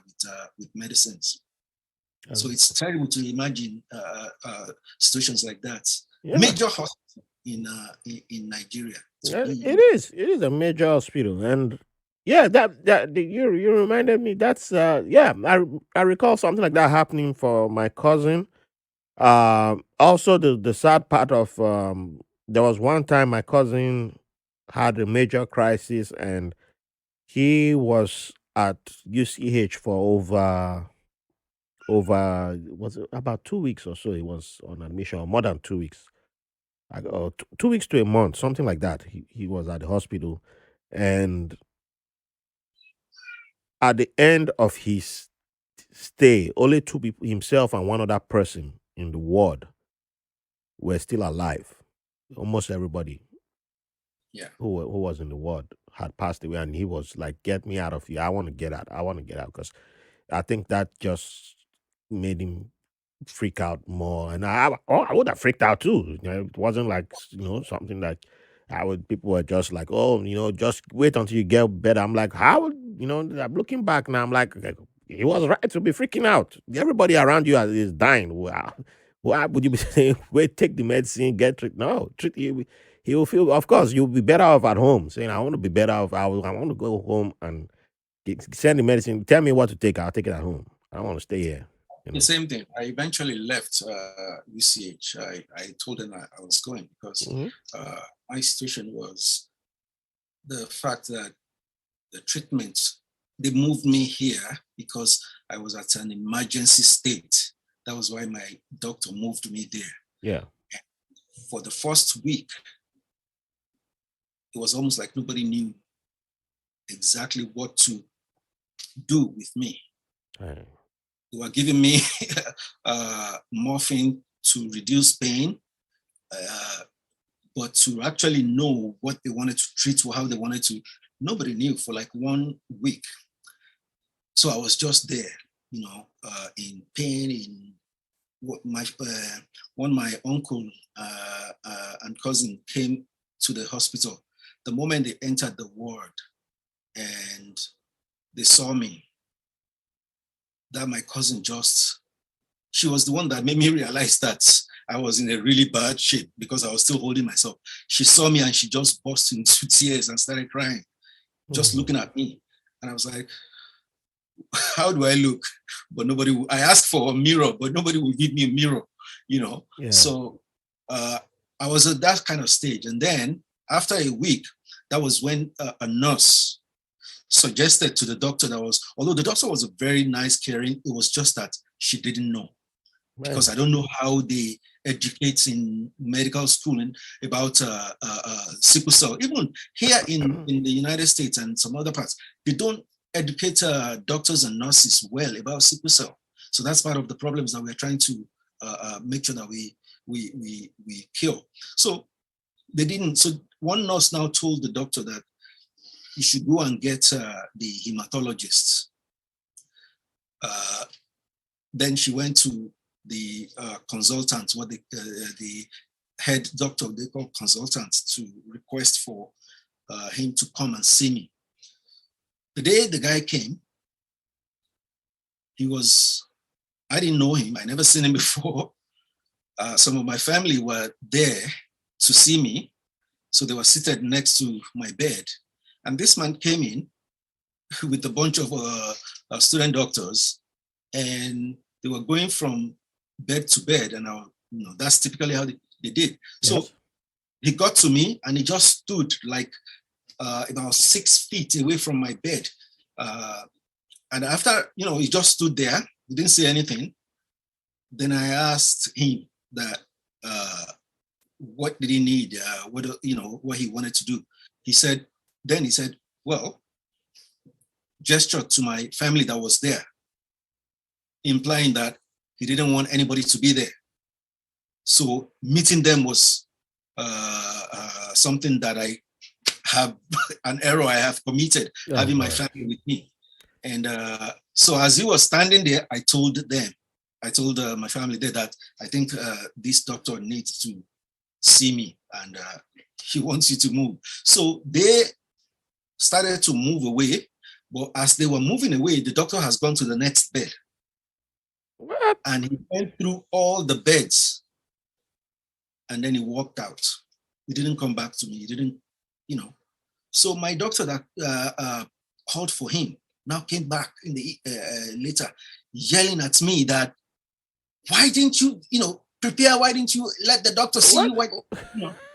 with medicines. So it's terrible to imagine situations like that. Yeah. Major hospital in Nigeria. It is a major hospital, and yeah, that you reminded me. That's I recall something like that happening for my cousin. Also, the sad part of there was one time my cousin had a major crisis, and he was at UCH for over was it about 2 weeks or so. He was on admission, or more than 2 weeks, 2 weeks to a month, something like that. He was at the hospital, And at the end of his stay, only two people, himself and one other person in the ward, were still alive. Almost everybody Yeah. who was in the ward had passed away, and he was like, "Get me out of here! I want to get out! I want to get out!" Because I think that just made him freak out more, and I would have freaked out too. It wasn't like something that I would. People were just like, "Oh, just wait until you get better." I'm like, how? I'm looking back now. I'm like, okay, he was right to be freaking out. Everybody around you is dying. Wow. Why would you be saying, "Wait, take the medicine, get treated"? No, treat you. He will feel. Of course, you'll be better off at home. Saying, "I want to be better off. I want to go home and send the medicine. Tell me what to take. I'll take it at home. I don't want to stay here." The same thing. I eventually left UCH. I told them I was going because Mhm. my situation was the fact that the treatment, they moved me here because I was at an emergency state. That was why my doctor moved me there. Yeah. For the first week, it was almost like nobody knew exactly what to do with me. Right. They were giving me morphine to reduce pain, but to actually know what they wanted to treat or how they wanted to, nobody knew for like 1 week. So I was just there, in pain. In what my uncle and cousin came to the hospital. The moment they entered the ward and they saw me, that my cousin she was the one that made me realize that I was in a really bad shape because I was still holding myself. She saw me and she just burst into tears and started crying, just looking at me. And I was like, how do I look? But I asked for a mirror, but nobody would give me a mirror, Yeah. So I was at that kind of stage. And then after a week, that was when a nurse suggested to the doctor although the doctor was a very nice, caring, it was just that she didn't know. Because I don't know how they educate in medical school about sickle cell. Even here in the United States and some other parts, they don't educate doctors and nurses well about sickle cell. So that's part of the problems that we're trying to make sure that we cure. So they didn't. So one nurse now told the doctor that you should go and get the hematologist. Then she went to the consultant, the head doctor, they call consultants, to request for him to come and see me. The day the guy came, I didn't know him. I never seen him before. Some of my family were there to see me. So they were seated next to my bed. And this man came in with a bunch of student doctors, and they were going from bed to bed, and that's typically how they did. So Yes. he got to me and he just stood like about 6 feet away from my bed. And after, he just stood there, he didn't say anything. Then I asked him that, what did he need? What he wanted to do. He said, well, gestured to my family that was there, implying that he didn't want anybody to be there. So meeting them was something that I have an error I have committed, having my family with me. And so as he was standing there, I told my family there that I think this doctor needs to see me and he wants you to move. So they started to move away, but as they were moving away, the doctor has gone to the next bed. What? And he went through all the beds and then he walked out. He didn't come back to me. He didn't, So my doctor that called for him now came back in the later, yelling at me that, why didn't you, prepare? Why didn't you let the doctor see you? Why,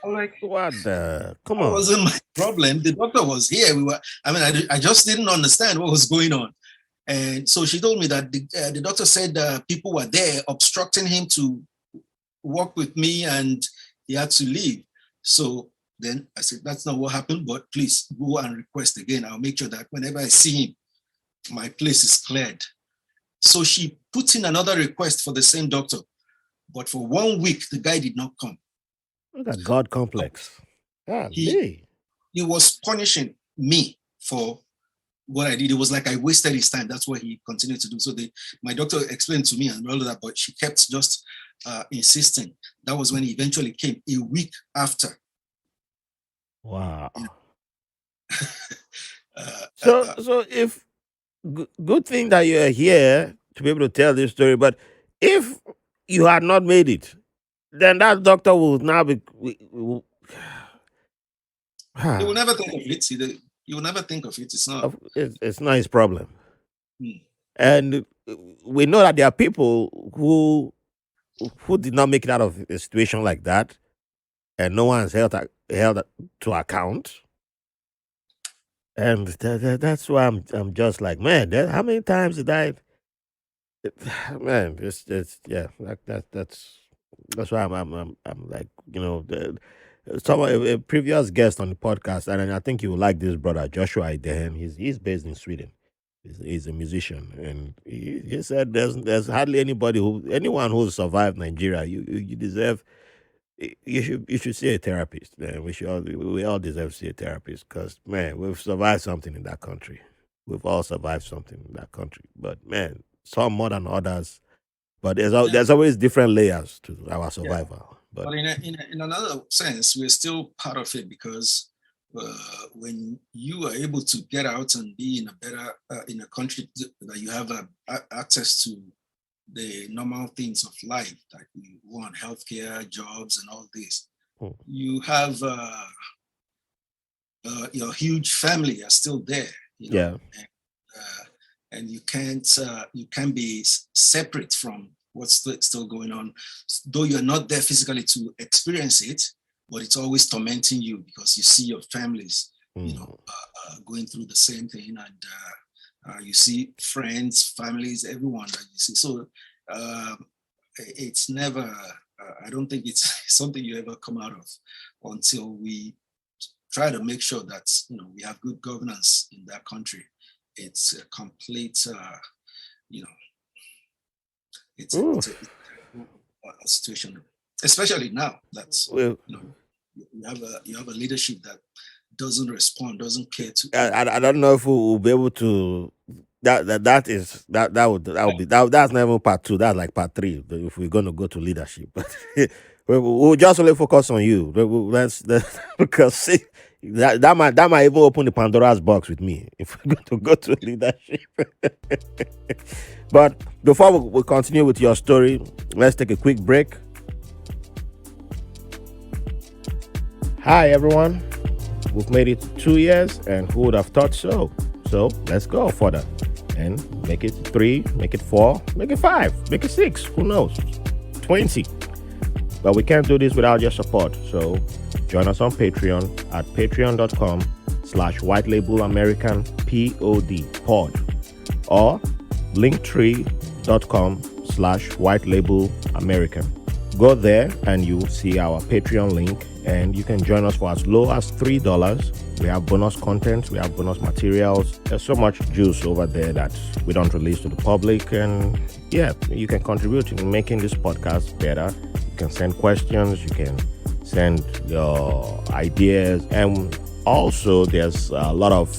I'm like, what the? Come that on. wasn't my problem. The doctor was here. I just didn't understand what was going on. And so she told me that the doctor said people were there obstructing him to work with me and he had to leave. So Then I said, that's not what happened, but please go and request again. I'll make sure that whenever I see him, my place is cleared. So she put in another request for the same doctor. But for 1 week, the guy did not come. Look at God complex. He was punishing me for what I did. It was like I wasted his time. That's what he continued to do. So my doctor explained to me and all of that, but she kept just insisting. That was when he eventually came a week after. Wow. So if good thing that you're here to be able to tell this story, but if you had not made it, then that doctor will now be. He will never think of it. He will never think of it. It's not his problem. Hmm. And we know that there are people who did not make it out of a situation like that, and no one's held to account. And that's why I'm just like, man, how many times did I? Man, it's yeah, that's why I'm like, a previous guest on the podcast, and I think you will like this brother Joshua Idehen. He's based in Sweden. He's a musician, and he said there's hardly anyone who's survived Nigeria. You deserve. You should see a therapist. Man. We all deserve to see a therapist because, man, we've survived something in that country. We've all survived something in that country, but man, some more than others. But there's always different layers to our survival. Yeah. But in another sense, we're still part of it because when you are able to get out and be in a better in a country that you have access to the normal things of life, like you want healthcare, jobs, and all this, you have your huge family are still there. Yeah. And you can't be separate from what's still going on, though you're not there physically to experience it, but it's always tormenting you because you see your families, going through the same thing, and you see friends, families, everyone that you see. So it's never. I don't think it's something you ever come out of until we try to make sure that we have good governance in that country. It's a complete, it's a situation, especially now that you have a leadership that doesn't respond, doesn't care to. I don't know if we will be able to. That's not even part 2. That's like part 3. If we're going to go to leadership, but we'll just only focus on you. Let's because that might even open the Pandora's box with me if we're going to go to leadership. But before we continue with your story, let's take a quick break. Hi everyone, we've made it 2 years, and who would have thought so? So let's go further and make it 3, make it 4, make it 5, make it 6. Who knows? 20. But we can't do this without your support. So join us on Patreon at patreon.com/whitelabelamericanpod or linktree.com/whitelabelamerican. Go there and you'll see our Patreon link, and you can join us for as low as $3. We have bonus content, we have bonus materials. There's so much juice over there that we don't release to the public, and yeah, you can contribute in making this podcast better. You can send questions, you can send your ideas, and also there's a lot of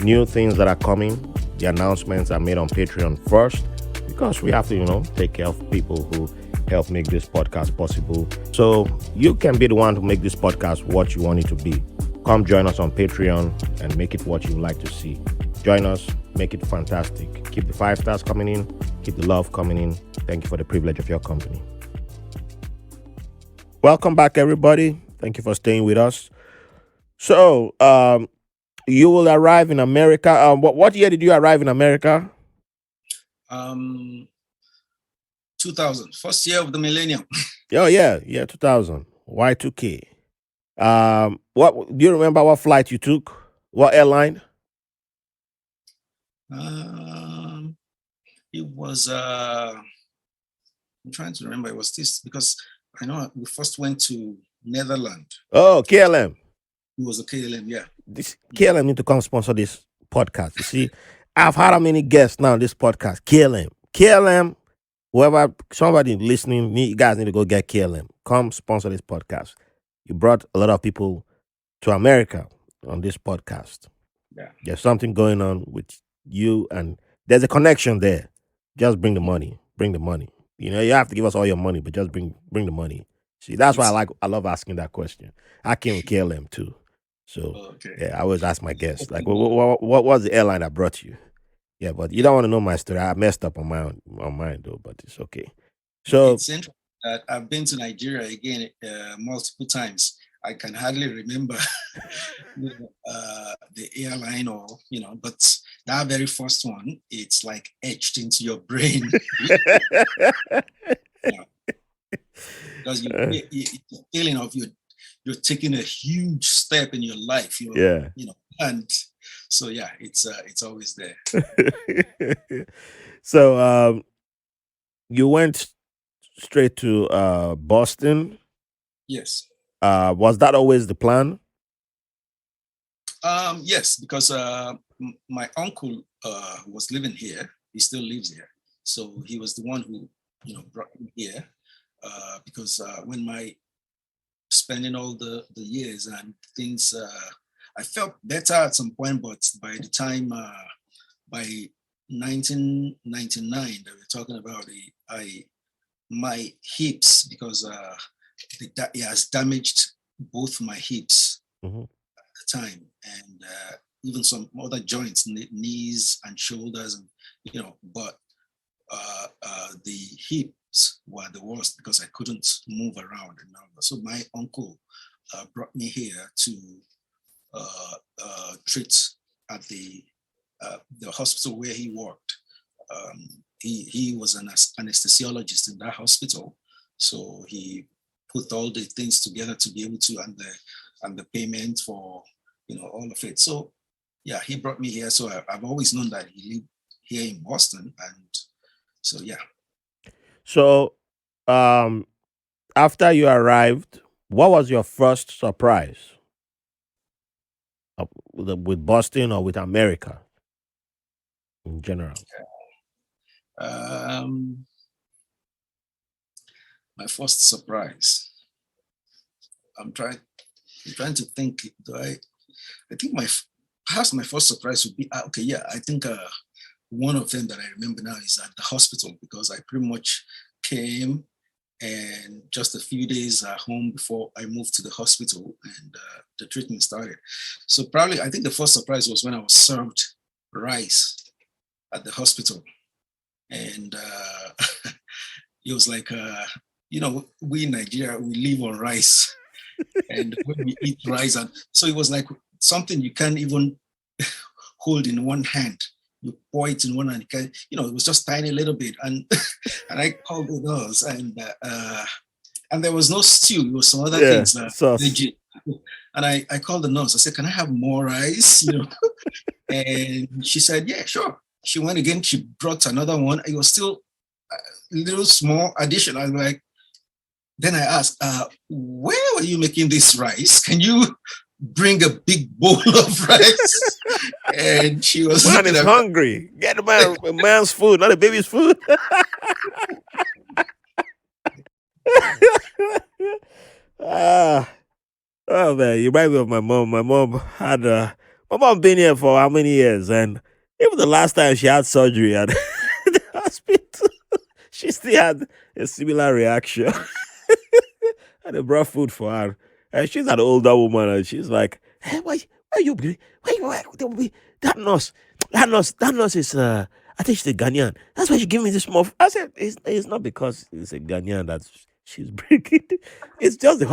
new things that are coming. The announcements are made on Patreon first because we have to, take care of people who help make this podcast possible. So you can be the one to make this podcast what you want it to be. Come join us on Patreon and make it what you like to see. Join us, make it fantastic. Keep the 5 stars coming in, keep the love coming in. Thank you for the privilege of your company. Welcome back, everybody. Thank you for staying with us. So, you will arrive in America. What year did you arrive in America? 2000, first year of the millennium. Oh yeah, 2000. Y2K. What do you remember? What flight you took? What airline? It was. I'm trying to remember. It was this because I know we first went to Netherlands. Oh, KLM. It was a KLM, yeah. This KLM need to come sponsor this podcast. You see, I've had how many guests now on this podcast? KLM, whoever, somebody listening, you guys need to go get KLM. Come sponsor this podcast. You brought a lot of people to America on this podcast. Yeah. There's something going on with you, and there's a connection there. Just bring the money. Bring the money. You know, you have to give us all your money, but just bring the money. See, that's why I love asking that question. I came with KLM too. So Okay. yeah, I always ask my guests, like, what was the airline that brought you? Yeah, but you don't want to know my story. I messed up on mine though, but it's okay. So It's interesting that I've been to Nigeria again multiple times. I can hardly remember the airline or, but that very first one, it's like etched into your brain. Yeah. Because the feeling of you're taking a huge step in your life. Yeah. And so yeah, it's always there. So you went straight to Boston. Yes. Was that always the plan? Yes, because my uncle was living here. He still lives here, so he was the one who brought me here. Because when my spending all the years and things, I felt better at some point, but by the time by 1999 that we're talking about, my hips, because it has damaged both my hips at the time, and even some other joints, knees and shoulders, and but the hips were the worst because I couldn't move around. So my uncle brought me here to treat at the hospital where he worked. He was an anesthesiologist in that hospital, so he put all the things together to be able to, and the payment for all of it. So yeah, he brought me here. So I've always known that he lived here in Boston, and so yeah. So after you arrived, what was your first surprise with Boston or with America in general? My first surprise. I'm trying to think. I think perhaps my first surprise would be okay. Yeah, I think one of them that I remember now is at the hospital, because I pretty much came and just a few days at home before I moved to the hospital, and the treatment started. So probably I think the first surprise was when I was served rice at the hospital, and it was like we in Nigeria, we live on rice. And when we eat rice, and so it was like something you can't even hold in one hand. You pour it in one hand, it was just tiny little bit, and and I called the nurse, and there was no stew. It was some other things. And I called the nurse. I said, "Can I have more rice?" And she said, "Yeah, sure." She went again. She brought another one. It was still a little small addition. I was like, then I asked, "Where were you making this rice? Can you bring a big bowl of rice?" And she was man is hungry. Get a man's food, not a baby's food. Oh man, you remind me of my mom. My mom been here for how many years, and even the last time she had surgery at the hospital, she still had a similar reaction. And they brought food for her. And she's an older woman, and she's like, "Hey, why you that nurse? That nurse is I think she's a Ghanaian. That's why she gave me this small." I said, it's not because it's a Ghanaian that she's bringing. It's just the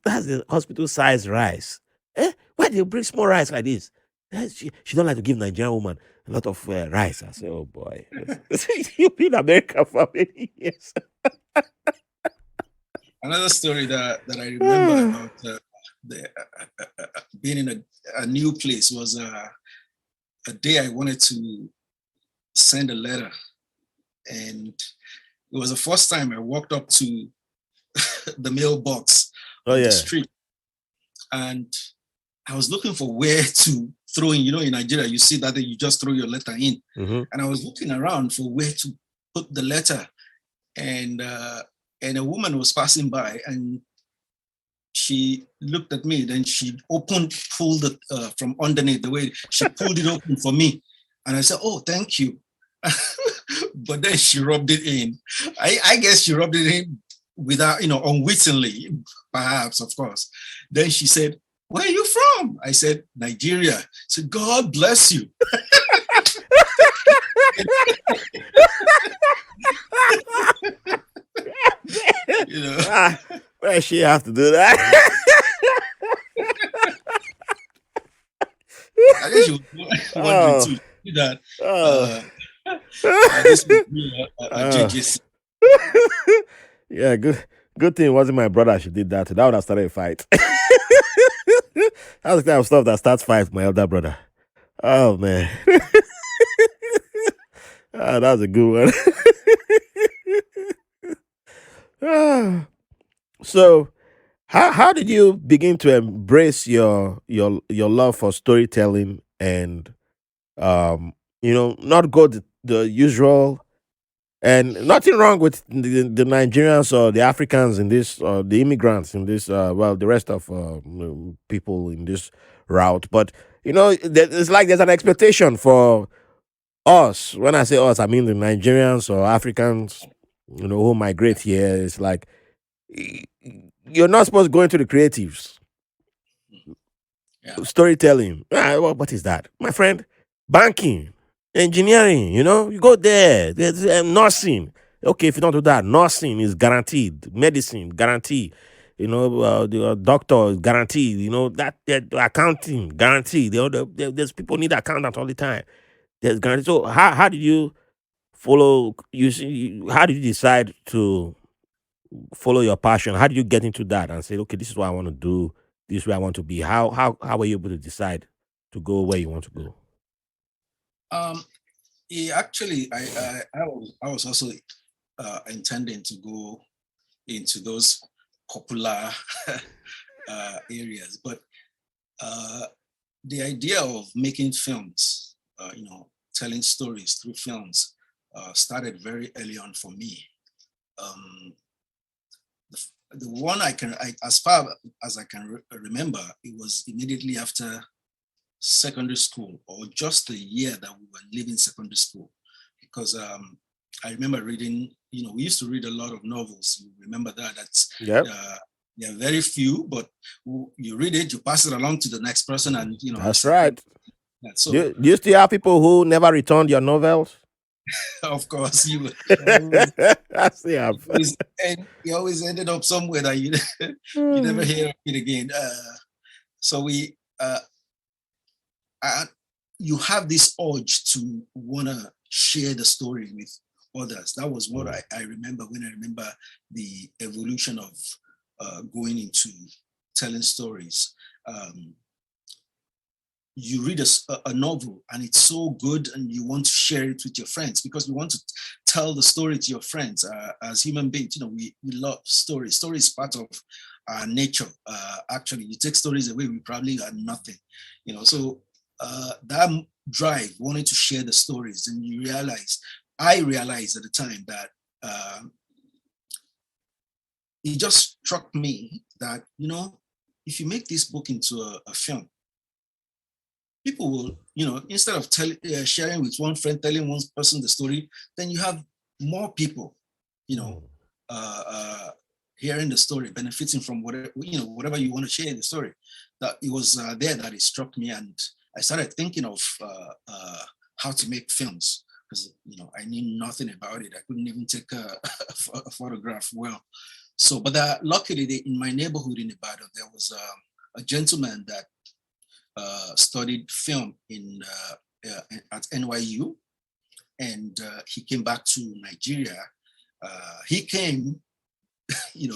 that's the hospital size rice. Why do you bring small rice like this? She don't like to give Nigerian woman a lot of rice. I said, "Oh boy, you've been in America for many years." Another story that I remember about being in a new place was a day I wanted to send a letter, and it was the first time I walked up to the mailbox on the street, and I was looking for where to throw in. In Nigeria, you see that you just throw your letter in. Mm-hmm. And I was looking around for where to put the letter. And a woman was passing by, and she looked at me. Then she pulled it from underneath the way she pulled it open for me. And I said, "Oh, thank you." But then she rubbed it in. I guess she rubbed it in without, unwittingly, perhaps, of course. Then she said, "Where are you from?" I said, "Nigeria." She said, "God bless you." Well, she have to do that. I guess you wondering too that this would be a JJC. Yeah, good thing it wasn't my brother she did that. That would have started a fight. That's the kind of stuff that starts fights with my elder brother. Oh man. That was a good one. So how did you begin to embrace your love for storytelling and not go the usual, and nothing wrong with the Nigerians or the Africans in this, or the immigrants in this, the rest of people in this route, but it's like there's an expectation for us. When I say us, I mean the Nigerians or Africans, who migrate here. It's like y- you're not supposed to go into the creatives. Yeah. Storytelling. What is that, my friend? Banking, engineering. You go there. There's nursing. Okay, if you don't do that, nursing is guaranteed. Medicine guaranteed. The doctor is guaranteed. That accounting guaranteed. There's people need accountant all the time. There's guaranteed. So how did you follow? How did you decide to follow your passion? How did you get into that and say, okay, this is what I want to do, this is where I want to be? How were you able to decide to go where you want to go? Actually, I was also intending to go into those popular areas, but the idea of making films, telling stories through films, started very early on for me. The one as far as I can remember, it was immediately after secondary school, or just the year that we were leaving secondary school, because I remember reading, we used to read a lot of novels. You remember that? Yep. There are very few, but you read it, you pass it along to the next person, and That's right. So do you still have people who never returned your novels? Of course, you always ended up somewhere that you never hear of it again. So you have this urge to want to share the story with others. That was what I remember when I remember the evolution of going into telling stories. You read a novel and it's so good, and you want to share it with your friends because you want to tell the story to your friends. As human beings, we love stories. Story is part of our nature. Actually, you take stories away, we probably are nothing. So that drive, wanting to share the stories, and I realized at the time that it just struck me that if you make this book into a film, people will, instead of sharing with one friend, telling one person the story, then you have more people, hearing the story, benefiting from whatever you want to share in the story. That it was there that it struck me, and I started thinking of how to make films, because I knew nothing about it. I couldn't even take a photograph well. So, but luckily, in my neighborhood in Ibadan, there was a gentleman that studied film at NYU, and he came back to Nigeria. He came, he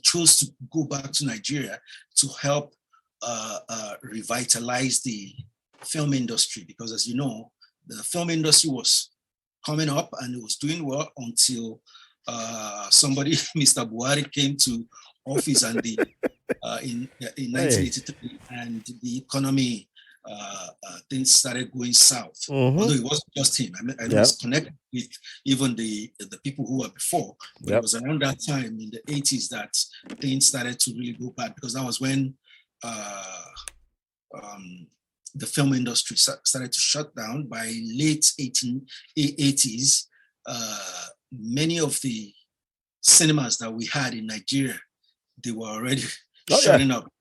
chose to go back to Nigeria to help revitalize the film industry, because, as you know, the film industry was coming up and it was doing well until somebody, Mr. Buhari, came to office, and in 1983, and the economy, things started going south. Although it wasn't just him. I know it's connected with even the people who were before. But it was around that time in the 80s that things started to really go bad, because that was when the film industry started to shut down. By late 1880s, many of the cinemas that we had in Nigeria, they were already shutting up.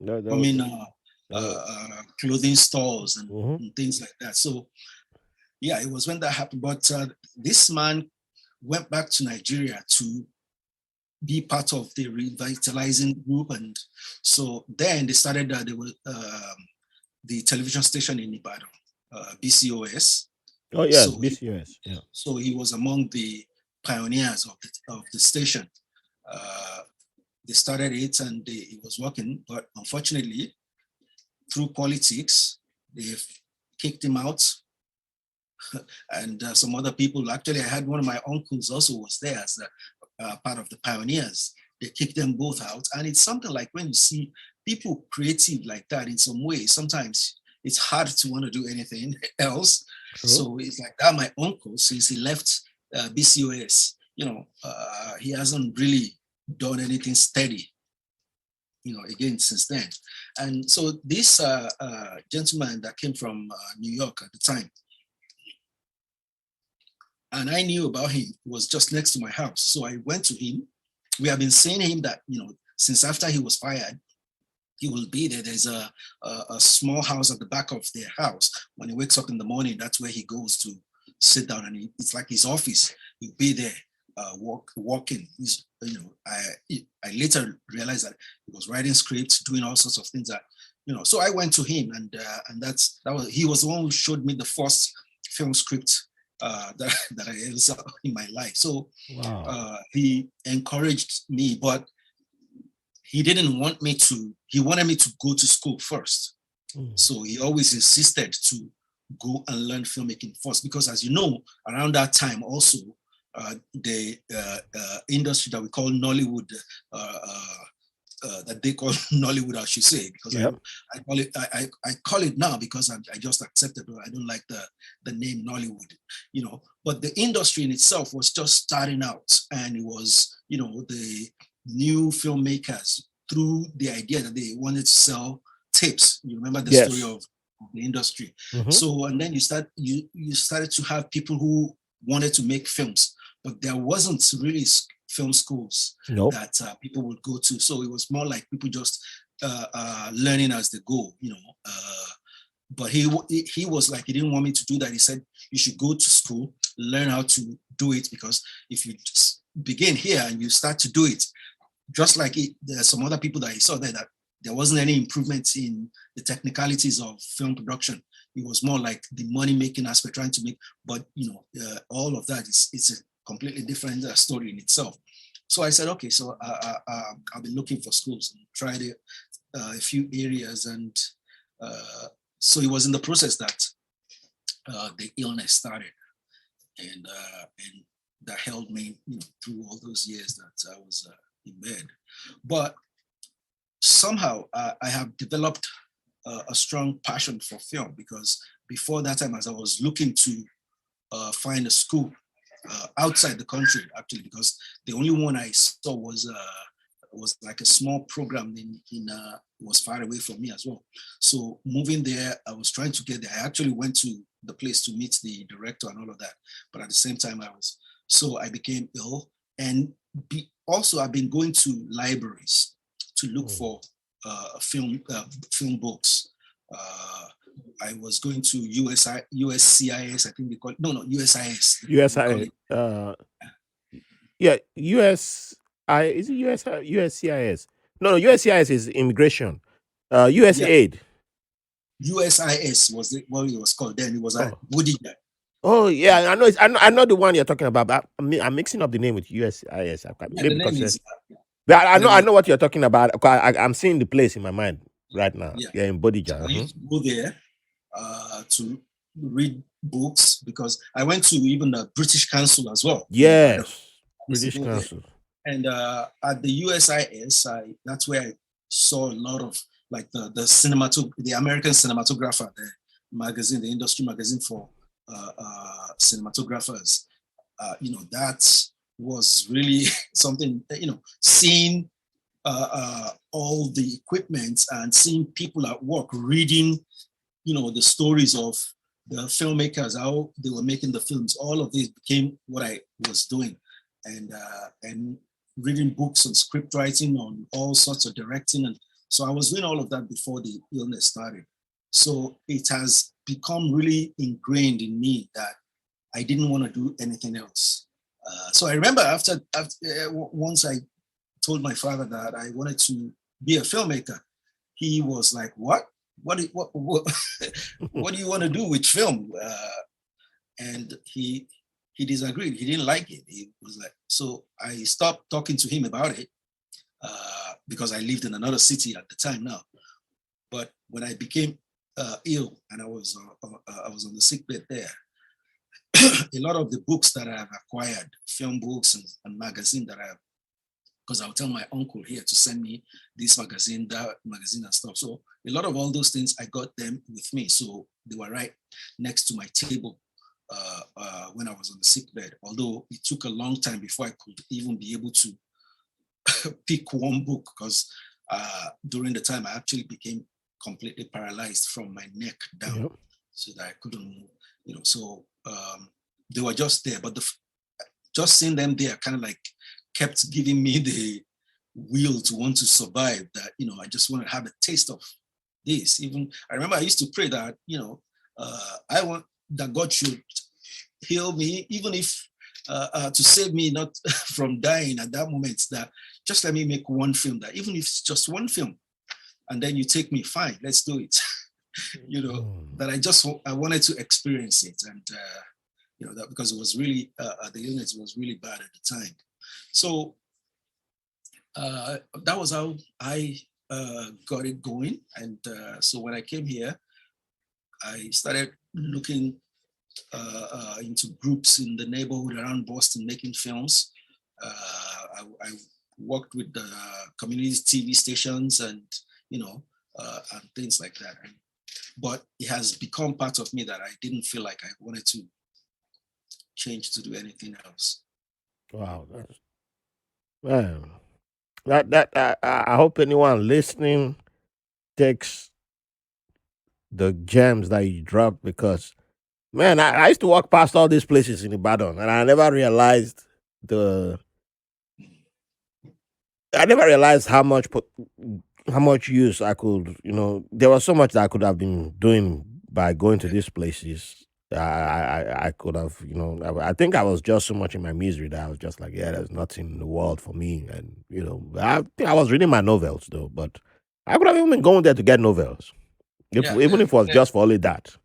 Clothing stores and things like that. So yeah, it was when that happened. But this man went back to Nigeria to be part of the revitalizing group, and so then they started the television station in Ibadan, BCOS. Oh yeah, so BCOS. So he was among the pioneers of the station. They started it and it was working, but unfortunately, through politics, they've kicked him out. And some other people, actually, I had one of my uncles also was there as part of the pioneers. They kicked them both out. And it's something like when you see people creative like that in some way, sometimes it's hard to want to do anything else. True. So it's like that. My uncle, since he left BCOS, he hasn't really done anything steady, again, since then. And so this gentleman that came from New York at the time, and I knew about him, was just next to my house. So I went to him. We have been seeing him that, since after he was fired, he will be there. There's a small house at the back of their house. When he wakes up in the morning, that's where he goes to sit down, and it's like his office. He'll be there. Walking. I later realized that he was writing scripts, doing all sorts of things that, So I went to him, and he was the one who showed me the first film script that I ever saw in my life. So he encouraged me, but he didn't want me to. He wanted me to go to school first. So he always insisted to go and learn filmmaking first, because, as you know, around that time also, the industry that we call Nollywood, that they call Nollywood, I should say, because I call it now because I just accepted it. I don't like the name Nollywood, But the industry in itself was just starting out, and it was, the new filmmakers through the idea that they wanted to sell tapes. You remember the story of the industry. So, and then you started to have people who wanted to make films, but there wasn't really film schools that people would go to. So it was more like people just learning as they go, But he was like, he didn't want me to do that. He said, you should go to school, learn how to do it, because if you just begin here and you start to do it, just like there's some other people that he saw there, that there wasn't any improvement in the technicalities of film production. It was more like the money-making aspect, trying to make, but all of that it's a completely different story in itself. So I said, okay, so I'll be looking for schools, and tried a few areas, and so it was in the process that the illness started, and that held me through all those years that I was in bed. But somehow I have developed a strong passion for film, because before that time, as I was looking to find a school outside the country, actually, because the only one I saw was like a small program was far away from me as well. So moving there, I was trying to get there. I actually went to the place to meet the director and all of that, but at the same time I became ill, and also I've been going to libraries to look for film books. I was going to USCIS, I think they call it. No, USIS. USIS. Yeah, US. Is it USCIS? No, USCIS is immigration. USAID. USIS was what it was called then. It was at Bodija. Oh yeah, I know. I know the one you're talking about. But I'm mixing up the name with USIS. I know what you're talking about. I'm seeing the place in my mind right now. Yeah, in Bodija. So I used to go there to read books, because I went to even the British Council as well. Yes, British Council. And at the USIS, that's where I saw a lot of like the American cinematographer, the magazine, the industry magazine for cinematographers. That was really something. Seeing all the equipment and seeing people at work reading, the stories of the filmmakers, how they were making the films. All of this became what I was doing, and reading books on script writing, on all sorts of directing, and so I was doing all of that before the illness started. So it has become really ingrained in me that I didn't want to do anything else. So I remember once I told my father that I wanted to be a filmmaker, he was like, "What? What do you want to do with film?" And he disagreed. He didn't like it. He was like, so I stopped talking to him about it because I lived in another city at the time now. But when I became ill and I was on the sick bed there, a lot of the books that I have acquired, film books and magazine that I have, because I'll tell my uncle here to send me this magazine, that magazine and stuff. So a lot of all those things, I got them with me. So they were right next to my table when I was on the sick bed. Although it took a long time before I could even be able to pick one book, because during the time I actually became completely paralyzed from my neck down, Yep. so that I couldn't move. So they were just there, but just seeing them there kind of like kept giving me the will to want to survive, that I just want to have a taste of this. Even I remember I used to pray that I want that God should heal me, even if to save me not from dying at that moment, that just let me make one film, that even if it's just one film, and then you take me, fine, let's do it. That I wanted to experience it, and that because it was really the illness was really bad at the time. So that was how I got it going. And so when I came here, I started looking into groups in the neighborhood around Boston making films. I worked with the community TV stations and things like that. But it has become part of me that I didn't feel like I wanted to change to do anything else. Wow, that's, man. I hope anyone listening takes the gems that you dropped, because man, I used to walk past all these places in Ibadan, and the I never realized how much use I could, there was so much that I could have been doing by going to Yeah, these places. I could have, I think I was just so much in my misery that I was just like, yeah, there's nothing in the world for me. And, I think I was reading my novels though, but I could have even been going there to get novels, yeah, even if it was just for only that,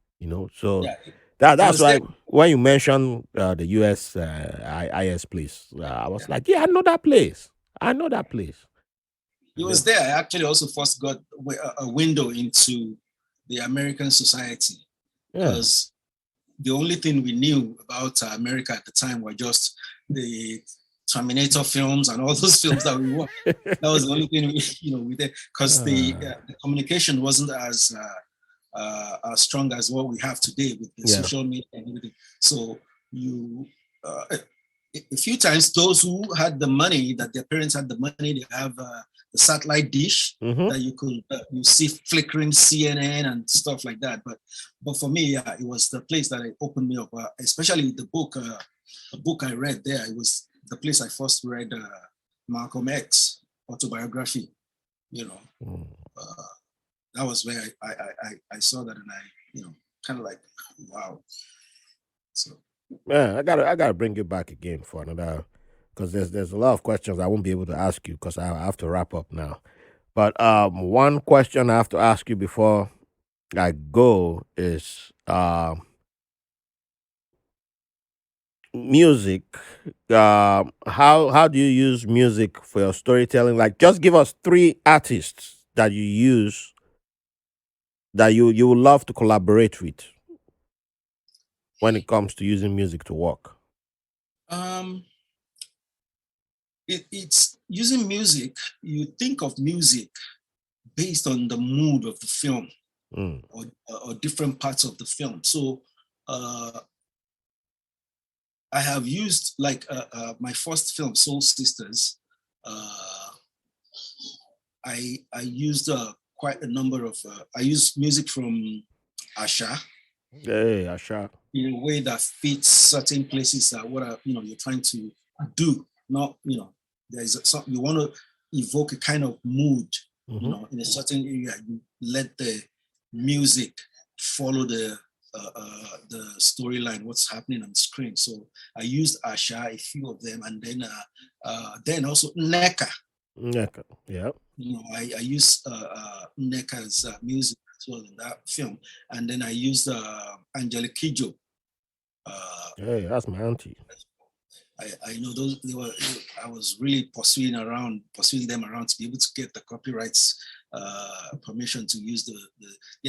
so yeah. that It that's was there. why when you mentioned the US IS place, I was Yeah, like, yeah, I know that place. I know that place. it And was there. I actually also first got a window into the American society, yeah. because the only thing we knew about America at the time were just the Terminator films and all those films that we watched. That was the only thing we did, because uh, the communication wasn't as strong as what we have today with the yeah. social media and everything. So you, a few times, those who had the money, that their parents had the money, they have the satellite dish Mm-hmm. that you could you see flickering CNN and stuff like that. But for me, yeah, it was the place that it opened me up, especially the book I read there. It was the place I first read Malcolm X autobiography. You know, Mm. uh, that was where I saw that, and I kind of like, wow. So Man, I gotta bring you back again for another, because there's a lot of questions I won't be able to ask you because I have to wrap up now. But one question I have to ask you before I go is music. How do you use music for your storytelling? Like, just give us three artists that you use that you would love to collaborate with when it comes to using music to work. um, it's using music. You think of music based on the mood of the film Mm. or different parts of the film. So I have used like my first film, Soul Sisters. I used quite a number of. I used music from Asha Hey, Asha. in a way that fits certain places that you're trying to do. Not there's something you want to evoke a kind of mood. In a certain area, you let the music follow the storyline, what's happening on the screen. So I used Asha, a few of them, and then also Neka. Neka. Yeah. I used Neka's music as well in that film, and then I used Angelique Kidjo. Hey, that's my auntie. I know those. I was really pursuing them around to be able to get the copyrights permission to use the.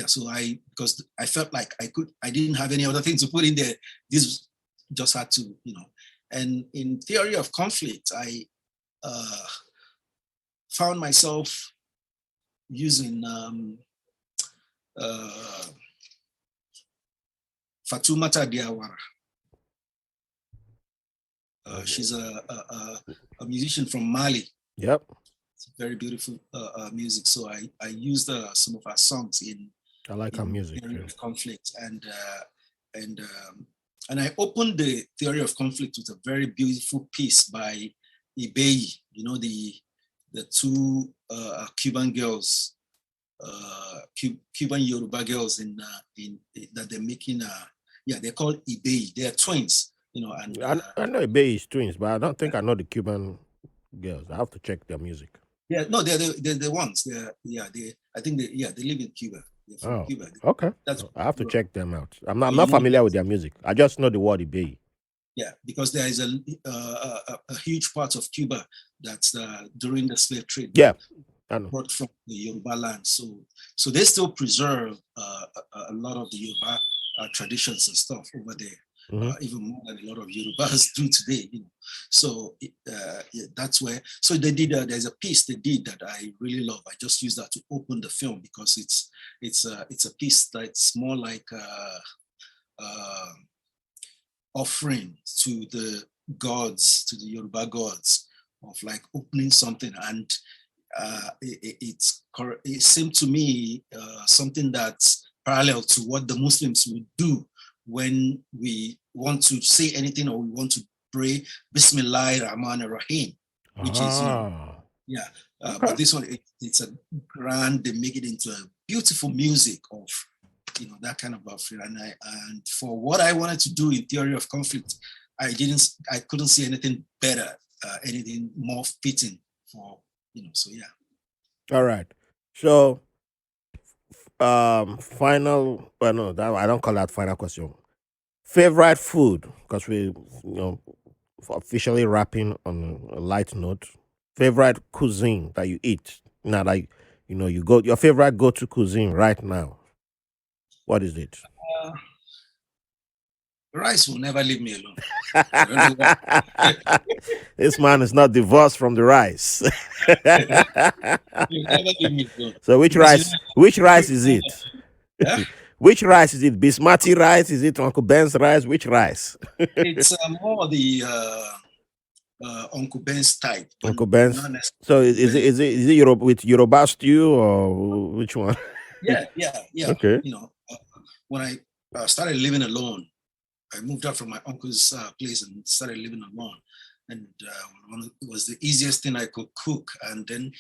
So because I felt like I didn't have any other thing to put in there. This just had to, And in Theory of Conflict, I found myself using Fatoumata Diawara. She's a musician from Mali. Yep. It's very beautiful music. So I used some of her songs in. I like her music. Theory of Conflict, and I opened the Theory of Conflict with a very beautiful piece by Ibeyi. The two Cuban girls, Cuban Yoruba girls in that they're making. They're called Ibeyi. They're twins. And I know Ibeyi is twins, but I don't think I know the Cuban girls. I have to check their music. Yeah, no, they're the ones. I think they live in Cuba. They're from Cuba. Okay. I have to check them out. I'm not familiar with their music. I just know the word Ibeyi. Yeah, because there is a huge part of Cuba that's during the slave trade. Yeah, I know. Brought from the Yoruba land. So they still preserve a lot of the Yoruba traditions and stuff over there, even more than a lot of Yorubas do today. So that's where. So they did. There's a piece they did that I really love. I just used that to open the film because it's a piece that's more like offering to the gods, to the Yoruba gods, of like opening something, and it seemed to me something that's parallel to what the Muslims would do when we want to say anything or we want to pray Bismillah Rahman Rahim, which is but this one it's a grand. They make it into a beautiful music of that kind of offering, and for what I wanted to do in Theory of Conflict, I couldn't see anything better, anything more fitting for So yeah. All right. So final. Well, no, I don't call that final question. Favorite food, because we officially wrapping on a light note. Favorite cuisine that you eat now, like you go your favorite go-to cuisine right now. What is it? Rice will never leave me alone. I don't know why. This man is not divorced from the rice. He'll never leave me alone. So which rice? Which rice is it? Yeah? Which rice is it? Basmati rice? Is it Uncle Ben's rice? Which rice? It's more the Uncle Ben's type. Uncle Ben's. So is it Yoruba, with Yoruba stew or which one? Yeah. Okay. When I started living alone, I moved out from my uncle's place and started living alone. And it was the easiest thing I could cook. And then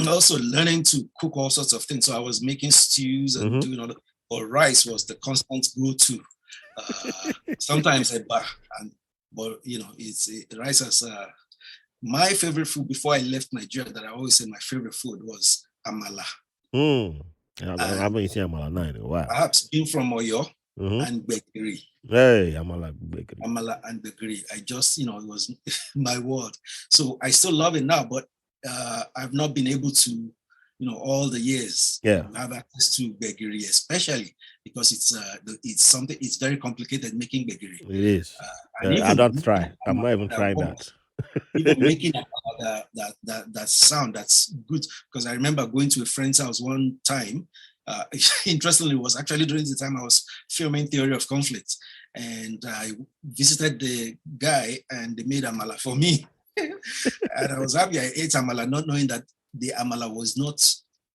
also learning to cook all sorts of things. So I was making stews and doing all that. But rice was the constant go-to. Sometimes but rice as my favorite food before I left Nigeria. That I always said my favorite food was amala. I've been eating amala now. Wow. Perhaps being from Oyo and Bekiri. Hey, amala Bekiri. Amala and Bekiri. I just, it was my world. So I still love it now, but I've not been able to, all the years have access to Bekiri, especially because it's something. It's very complicated making Bekiri. It is. I don't try. I'm not even trying that. Even making that sound, that's good. Because I remember going to a friend's house one time. Interestingly, it was actually during the time I was filming Theory of Conflict. And I visited the guy and they made amala for me. And I was happy I ate amala, not knowing that the amala was not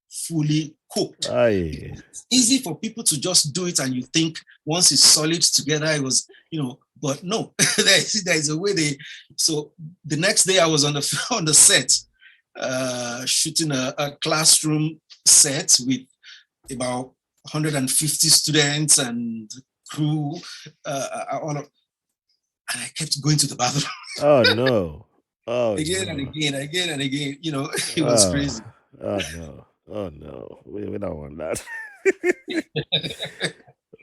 fully cooked. Aye. It's easy for people to just do it and you think once it's solid together, it was, but no, there's a way so the next day I was on the set, shooting a classroom set with about 150 students and crew, and I kept going to the bathroom. Oh no. Oh Again and no. again and again, it was crazy. Oh no. Oh no. We don't want that.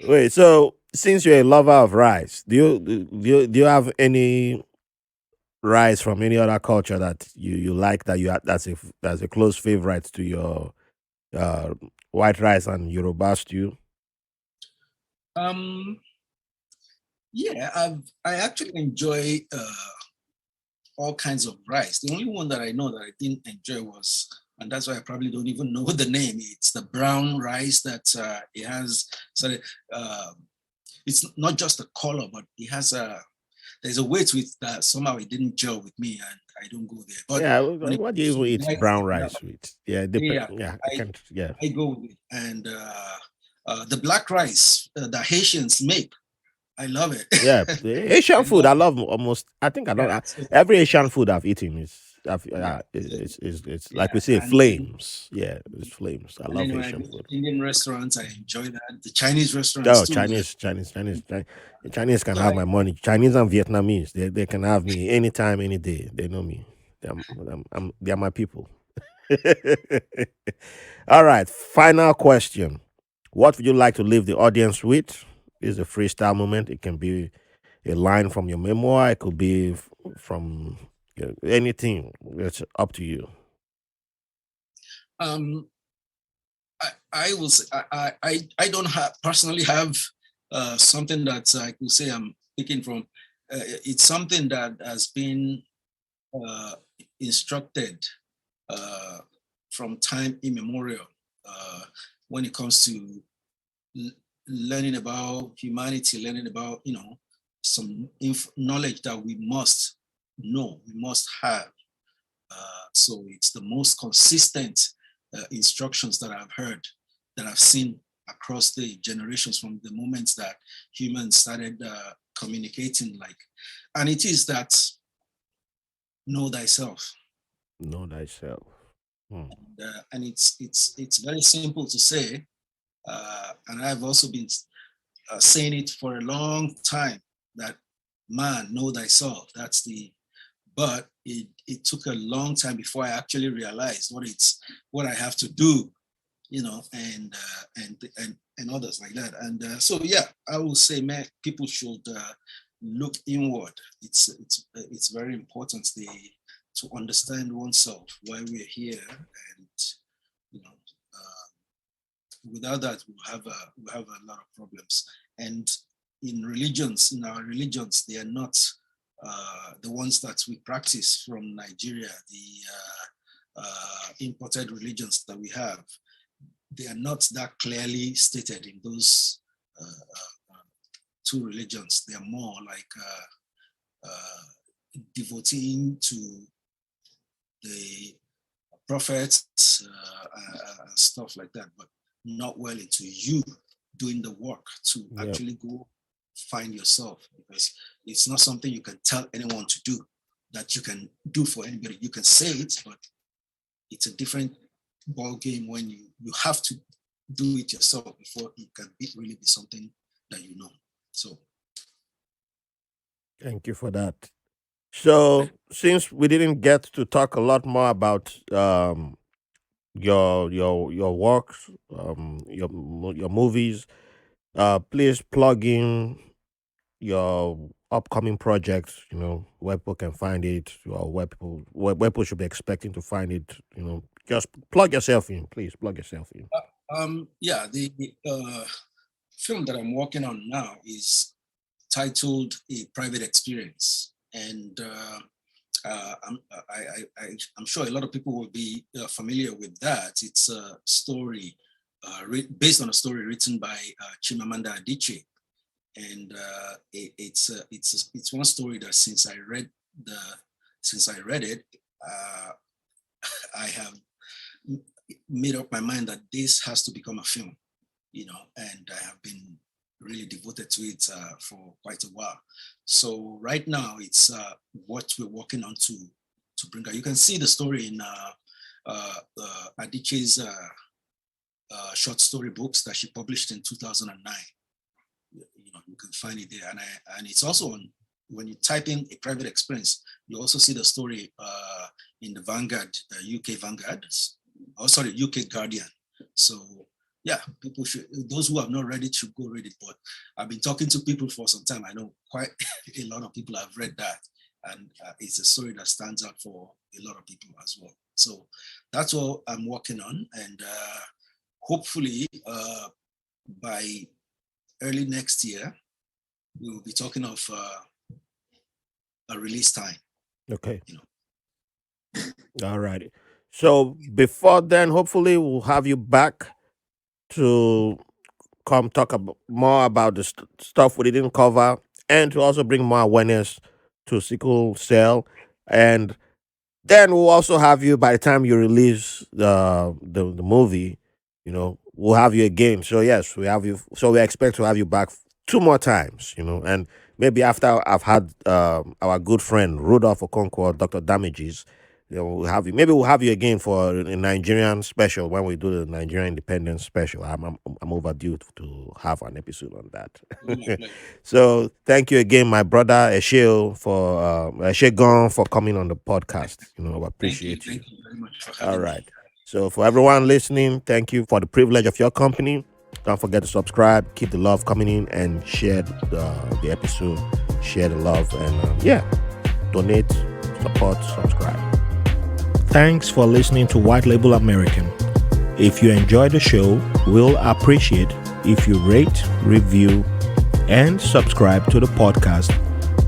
Wait, so since you're a lover of rice, do you have any rice from any other culture that you like that that's a close favorite to your uh white rice and Yoruba stew? Um, yeah, I actually enjoy all kinds of rice. The only one that I know that I didn't enjoy was, and that's why I probably don't even know the name. It's the brown rice that it has. So it's not just the color, but it has there's a weight with that somehow it didn't gel with me, and I don't go there. But Yeah, when it what do comes you to even eat rice, brown yeah, rice with? Yeah, yeah, yeah, I I can't. Yeah, I go with it. And the black rice that Haitians make, I love it. yeah. The Asian I food, love I it. love almost. I think I don't. Yeah. So Every Asian food I've eaten is, yeah. it's like Yeah. we say, And then flames. Yeah, it's flames. I and then love when I Asian go to food. Indian restaurants, I enjoy that. The Chinese restaurants Oh, too. Chinese can So have my money. Chinese and Vietnamese, they can have me anytime, any day. They know me. They're my people. All right, final question. What would you like to leave the audience with? This is a freestyle moment. It can be a line from your memoir. It could be from anything. It's up to you. um, I will say I don't have personally have something that I could say I'm picking from. It's something that has been uh, instructed uh, from time immemorial uh, when it comes to learning about humanity, learning about some knowledge that we must know, we must have. So it's the most consistent instructions that I've heard, that I've seen across the generations from the moments that humans started communicating. And it is that know thyself. Know thyself. Hmm. And it's very simple to say, and I've also been saying it for a long time, that man, know thyself. That's the but it took a long time before I actually realized what I have to do, and others like that. And so yeah, I will say, man, people should look inward. It's very important to understand oneself, why we're here, and you know, without that we'll have a lot of problems. And in our religions, they are not the ones that we practice from Nigeria, the imported religions that we have. They are not that clearly stated in those two religions. They are more like devoting to the prophets, stuff like that, but not well into you doing the work to Yep. actually go find yourself, because it's not something you can tell anyone to do, that you can do for anybody. You can say it, but it's a different ball game when you have to do it yourself before it can really be something that you know. So Thank you for that. So, since we didn't get to talk a lot more about your works, your movies, please plug in your upcoming projects. Where people can find it, or where people should be expecting to find it. Just plug yourself in, please. Plug yourself in. yeah, the film that I'm working on now is titled A Private Experience. And I'm sure a lot of people will be familiar with that. It's a story based on a story written by Chimmanda Adichie, and it's one story that since I read it, I have made up my mind that this has to become a film, and I have been really devoted to it for quite a while. So right now it's what we're working on to bring out. You can see the story in Adichie's short story books that she published in 2009. You can find it there, and it's also on. When you type in A Private Experience, you also see the story in the Vanguard, UK Vanguard, UK Guardian. So yeah, people should, those who have not read it should go read it. But I've been talking to people for some time. I know quite a lot of people have read that, and it's a story that stands out for a lot of people as well. So that's what I'm working on, and hopefully by early next year, we will be talking of a release time. Okay. All righty. So before then, hopefully we'll have you back to come talk more about the stuff we didn't cover, and to also bring more awareness to sickle cell. And then we'll also have you by the time you release the movie. We'll have you again. So yes, we have you. So we expect to have you back two more times. And maybe after I've had our good friend Rudolph Okonkwo, Dr. Damages, we'll have you. Maybe we'll have you again for a Nigerian special when we do the Nigerian Independence special. I'm overdue to have an episode on that. So thank you again, my brother Esheo, for Eshegon, for coming on the podcast. I appreciate you. Thank you very much for having All me. right. So for everyone listening, thank you for the privilege of your company. Don't forget to subscribe, keep the love coming in, and share the episode. Share the love, and donate, support, subscribe. Thanks for listening to White Label American. If you enjoyed the show, we'll appreciate if you rate, review, and subscribe to the podcast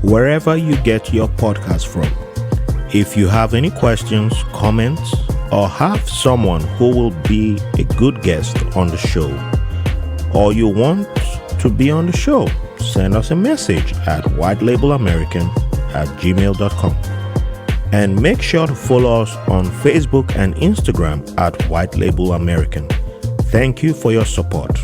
wherever you get your podcast from. If you have any questions, comments, or have someone who will be a good guest on the show, or you want to be on the show, send us a message at whitelabelamerican@gmail.com. And make sure to follow us on Facebook and Instagram at White Label American. Thank you for your support.